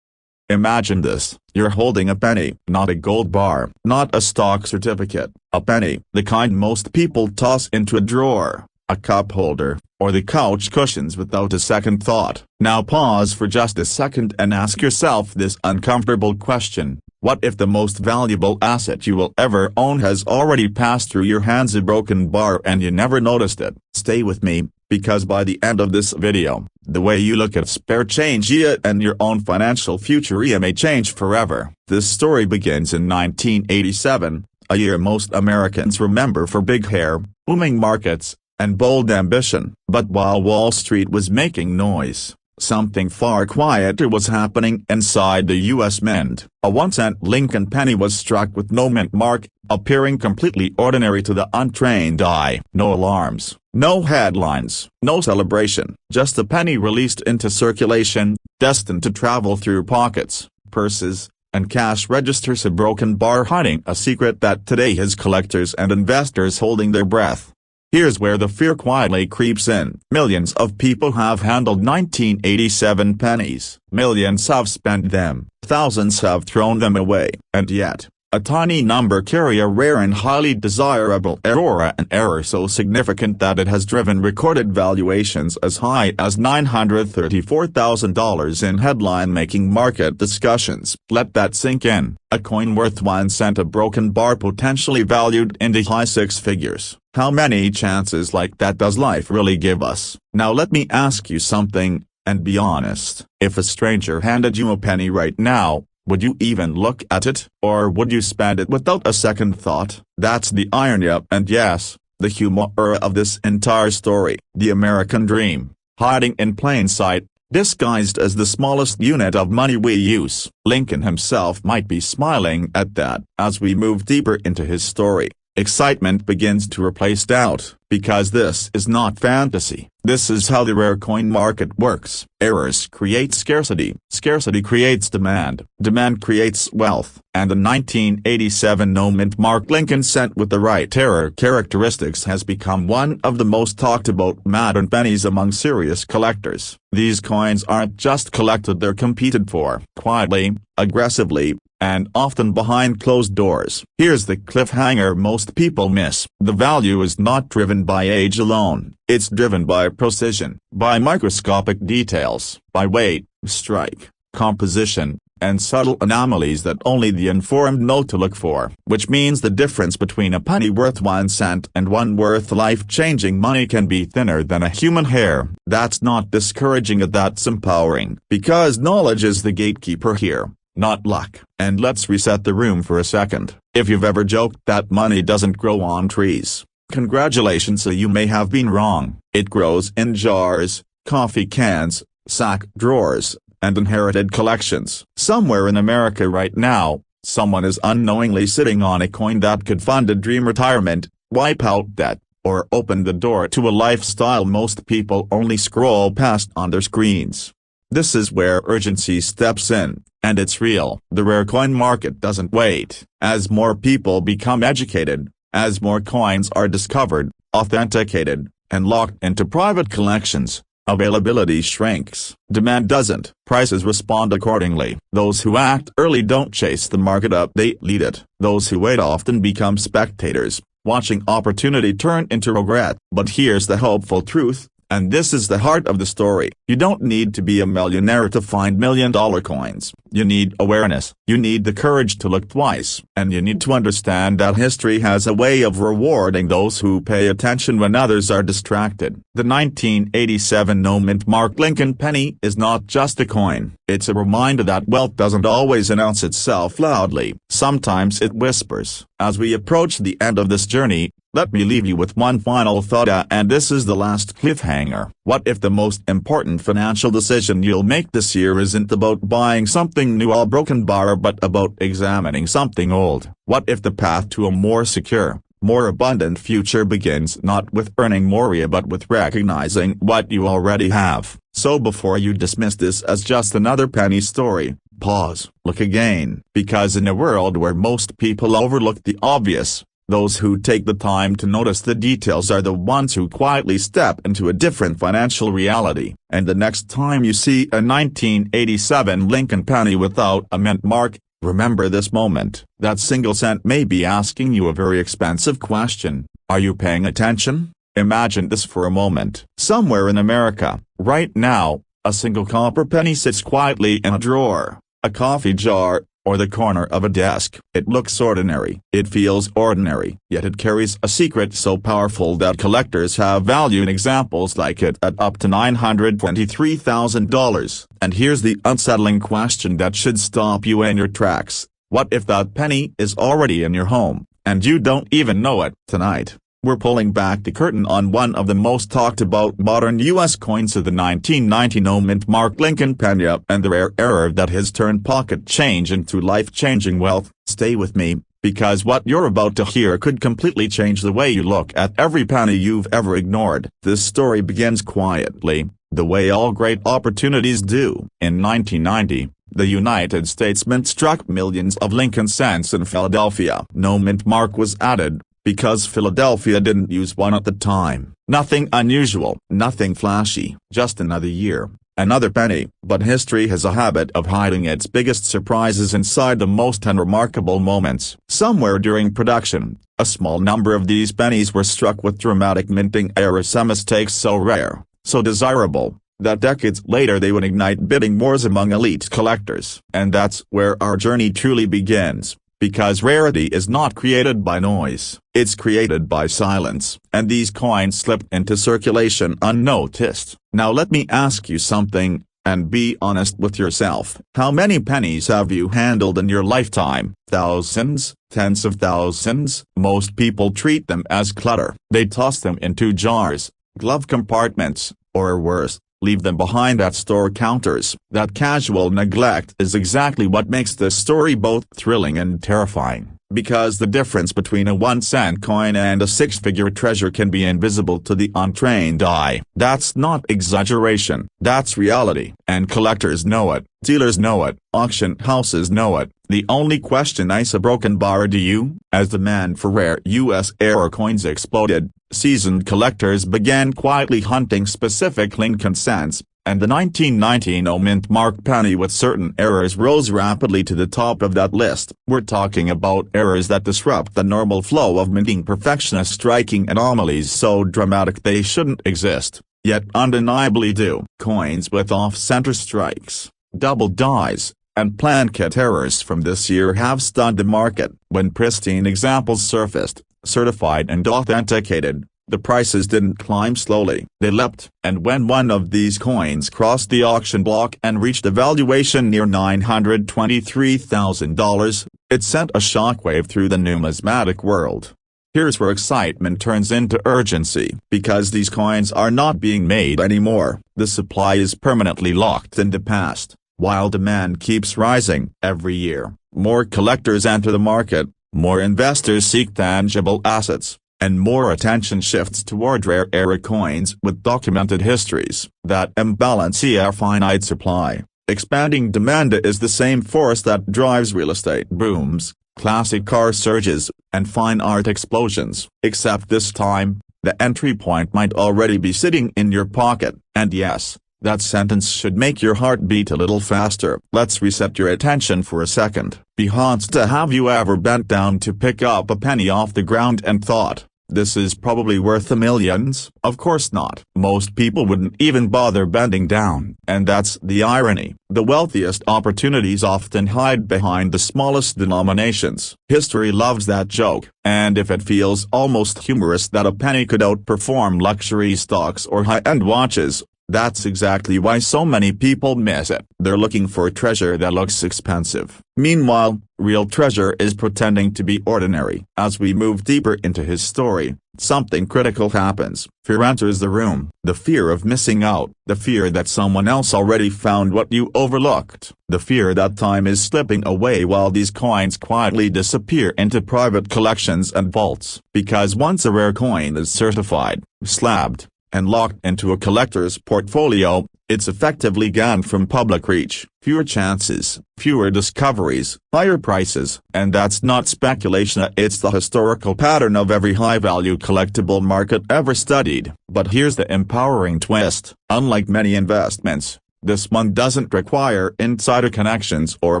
Imagine this: you're holding a penny, not a gold bar, not a stock certificate, a penny, the kind most people toss into a drawer, a cup holder, or the couch cushions without a second thought. Now pause for just a second and ask yourself this uncomfortable question: what if the most valuable asset you will ever own has already passed through your hands, a broken bar, and you never noticed it? Stay with me, because by the end of this video, the way you look at spare change and your own financial future may change forever. This story begins in 1987, a year most Americans remember for big hair, booming markets, and bold ambition. But while Wall Street was making noise, something far quieter was happening inside the U.S. Mint. A 1-cent Lincoln penny was struck with no mint mark, appearing completely ordinary to the untrained eye. No alarms, no headlines, no celebration, just a penny released into circulation, destined to travel through pockets, purses, and cash registers, a broken bar hiding a secret that today has collectors and investors holding their breath. Here's where the fear quietly creeps in. Millions of people have handled 1987 pennies. Millions have spent them. Thousands have thrown them away. And yet, a tiny number carry a rare and highly desirable aurora, an error so significant that it has driven recorded valuations as high as $934,000 in headline-making market discussions. Let that sink in. A coin worth 1 cent, a broken bar potentially valued in the high 6 figures. How many chances like that does life really give us? Now let me ask you something, and be honest. If a stranger handed you a penny right now, would you even look at it, or would you spend it without a second thought? That's the irony and yes, the humor of this entire story. The American dream, hiding in plain sight, disguised as the smallest unit of money we use. Lincoln himself might be smiling at that. As we move deeper into his story, excitement begins to replace doubt, because this is not fantasy. This is how the rare coin market works. Errors create scarcity. Scarcity creates demand. Demand creates wealth. And the 1987 no-mint Mark Lincoln cent with the right error characteristics has become one of the most talked about modern pennies among serious collectors. These coins aren't just collected, they're competed for. Quietly, aggressively, and often behind closed doors. Here's the cliffhanger most people miss. The value is not driven by age alone. It's driven by precision, by microscopic details, by weight, strike, composition, and subtle anomalies that only the informed know to look for. Which means the difference between a penny worth 1 cent and one worth life-changing money can be thinner than a human hair. That's not discouraging, that's empowering. Because knowledge is the gatekeeper here, not luck. And let's reset the room for a second. If you've ever joked that money doesn't grow on trees, congratulations, you may have been wrong. It grows in jars, coffee cans, sack drawers, and inherited collections. Somewhere in America right now, someone is unknowingly sitting on a coin that could fund a dream retirement, wipe out debt, or open the door to a lifestyle most people only scroll past on their screens. This is where urgency steps in, and it's real. The rare coin market doesn't wait. As more people become educated, as more coins are discovered, authenticated, and locked into private collections, availability shrinks. Demand doesn't. Prices respond accordingly. Those who act early don't chase the market up, they lead it. Those who wait often become spectators, watching opportunity turn into regret. But here's the hopeful truth, and this is the heart of the story. You don't need to be a millionaire to find million-dollar coins. You need awareness. You need the courage to look twice. And you need to understand that history has a way of rewarding those who pay attention when others are distracted. The 1987 no-mint marked Lincoln penny is not just a coin. It's a reminder that wealth doesn't always announce itself loudly. Sometimes it whispers. As we approach the end of this journey, let me leave you with one final thought, and this is the last cliffhanger. What if the most important financial decision you'll make this year isn't about buying something new or broken bar but about examining something old? What if the path to a more secure, more abundant future begins not with earning more but with recognizing what you already have? So before you dismiss this as just another penny story, pause, look again, because in a world where most people overlook the obvious, those who take the time to notice the details are the ones who quietly step into a different financial reality. And the next time you see a 1987 Lincoln penny without a mint mark, remember this moment. That single cent may be asking you a very expensive question. Are you paying attention? Imagine this for a moment. Somewhere in America, right now, a single copper penny sits quietly in a drawer, a coffee jar, or the corner of a desk. It looks ordinary. It feels ordinary. Yet it carries a secret so powerful that collectors have valued examples like it at up to $923,000. And here's the unsettling question that should stop you in your tracks. What if that penny is already in your home, and you don't even know it? Tonight, we're pulling back the curtain on one of the most talked about modern U.S. coins of the 1990 no-mint marked Lincoln penny and the rare error that has turned pocket change into life-changing wealth. Stay with me, because what you're about to hear could completely change the way you look at every penny you've ever ignored. This story begins quietly, the way all great opportunities do. In 1990, the United States Mint struck millions of Lincoln cents in Philadelphia. No mint mark was added, because Philadelphia didn't use one at the time. Nothing unusual, nothing flashy, just another year, another penny. But history has a habit of hiding its biggest surprises inside the most unremarkable moments. Somewhere during production, a small number of these pennies were struck with dramatic minting errors, some mistakes so rare, so desirable, that decades later they would ignite bidding wars among elite collectors. And that's where our journey truly begins. Because rarity is not created by noise, it's created by silence. And these coins slipped into circulation unnoticed. Now let me ask you something, and be honest with yourself. How many pennies have you handled in your lifetime? Thousands? Tens of thousands? Most people treat them as clutter. They toss them into jars, glove compartments, or worse, leave them behind at store counters. That casual neglect is exactly what makes this story both thrilling and terrifying. Because the difference between a 1-cent coin and a six-figure treasure can be invisible to the untrained eye. That's not exaggeration. That's reality. And collectors know it. Dealers know it. Auction houses know it. The only question is a broken bar. Do you? As demand for rare U.S. error coins exploded, seasoned collectors began quietly hunting specific Lincoln cents, and the 1990 no-mint marked penny with certain errors rose rapidly to the top of that list. We're talking about errors that disrupt the normal flow of minting perfectionists, striking anomalies so dramatic they shouldn't exist, yet undeniably do. Coins with off-center strikes, double dies, and planchet errors from this year have stunned the market. When pristine examples surfaced, certified and authenticated, the prices didn't climb slowly, they leapt. And when one of these coins crossed the auction block and reached a valuation near $923,000, it sent a shockwave through the numismatic world. Here's where excitement turns into urgency. Because these coins are not being made anymore, the supply is permanently locked in the past. While demand keeps rising every year, more collectors enter the market, more investors seek tangible assets, and more attention shifts toward rare-era coins with documented histories. That imbalance a finite supply, expanding demand is the same force that drives real estate booms, classic car surges, and fine art explosions. Except this time, the entry point might already be sitting in your pocket. And yes, that sentence should make your heart beat a little faster. Let's reset your attention for a second. Have you ever bent down to pick up a penny off the ground and thought, this is probably worth the millions? Of course not. Most people wouldn't even bother bending down. And that's the irony. The wealthiest opportunities often hide behind the smallest denominations. History loves that joke. And if it feels almost humorous that a penny could outperform luxury stocks or high-end watches, that's exactly why so many people miss it. They're looking for a treasure that looks expensive. Meanwhile, real treasure is pretending to be ordinary. As we move deeper into his story, something critical happens. Fear enters the room. The fear of missing out. The fear that someone else already found what you overlooked. The fear that time is slipping away while these coins quietly disappear into private collections and vaults. Because once a rare coin is certified, slabbed, and locked into a collector's portfolio, it's effectively gone from public reach. Fewer chances, fewer discoveries, higher prices. And that's not speculation, it's the historical pattern of every high-value collectible market ever studied. But here's the empowering twist. Unlike many investments, this one doesn't require insider connections or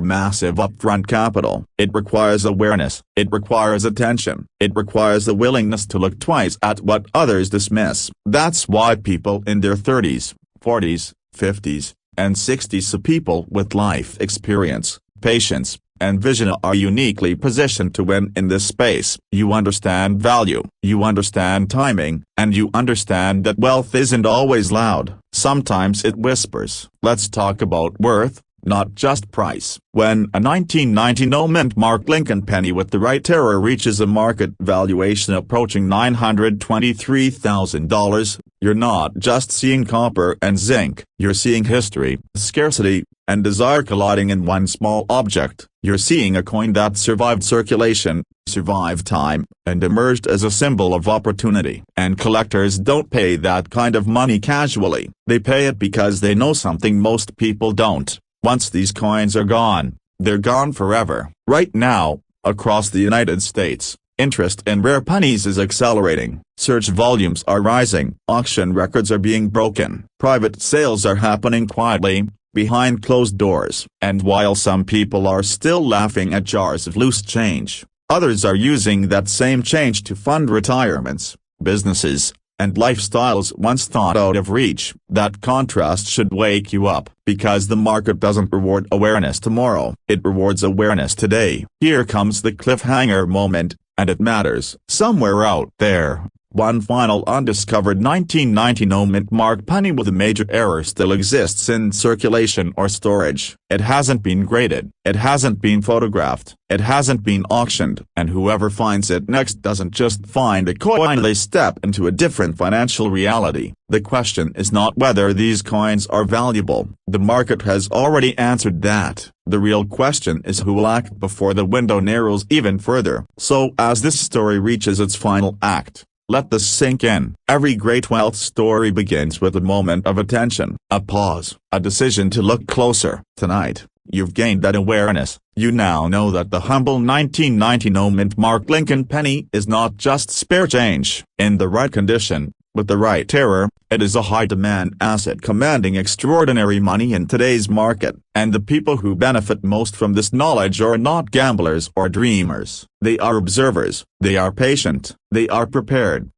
massive upfront capital. It requires awareness, it requires attention, it requires the willingness to look twice at what others dismiss. That's why people in their 30s, 40s, 50s, and 60s, people with life experience, patience, and vision are uniquely positioned to win in this space. You understand value, you understand timing, and you understand that wealth isn't always loud. Sometimes it whispers. Let's talk about worth, not just price. When a 1990 no-mint marked Lincoln penny with the right era reaches a market valuation approaching $923,000, you're not just seeing copper and zinc, you're seeing history, scarcity, and desire colliding in one small object. You're seeing a coin that survived circulation, survived time, and emerged as a symbol of opportunity. And collectors don't pay that kind of money casually. They pay it because they know something most people don't. Once these coins are gone, they're gone forever. Right now, across the United States, interest in rare pennies is accelerating. Search volumes are rising. Auction records are being broken. Private sales are happening quietly, behind closed doors. And while some people are still laughing at jars of loose change, others are using that same change to fund retirements, businesses, and lifestyles once thought out of reach. That contrast should wake you up, because the market doesn't reward awareness tomorrow, it rewards awareness today. Here comes the cliffhanger moment, and it matters. Somewhere out there, one final undiscovered 1990 no-mint marked penny with a major error still exists in circulation or storage. It hasn't been graded, it hasn't been photographed, it hasn't been auctioned, and whoever finds it next doesn't just find a coin, they step into a different financial reality. The question is not whether these coins are valuable. The market has already answered that. The real question is who will act before the window narrows even further. So as this story reaches its final act, let this sink in. Every great wealth story begins with a moment of attention, a pause, a decision to look closer. Tonight, you've gained that awareness. You now know that the humble 1990 no-mint marked Lincoln penny is not just spare change. In the right condition, with the right era, it is a high-demand asset commanding extraordinary money in today's market. And the people who benefit most from this knowledge are not gamblers or dreamers. They are observers, they are patient, they are prepared.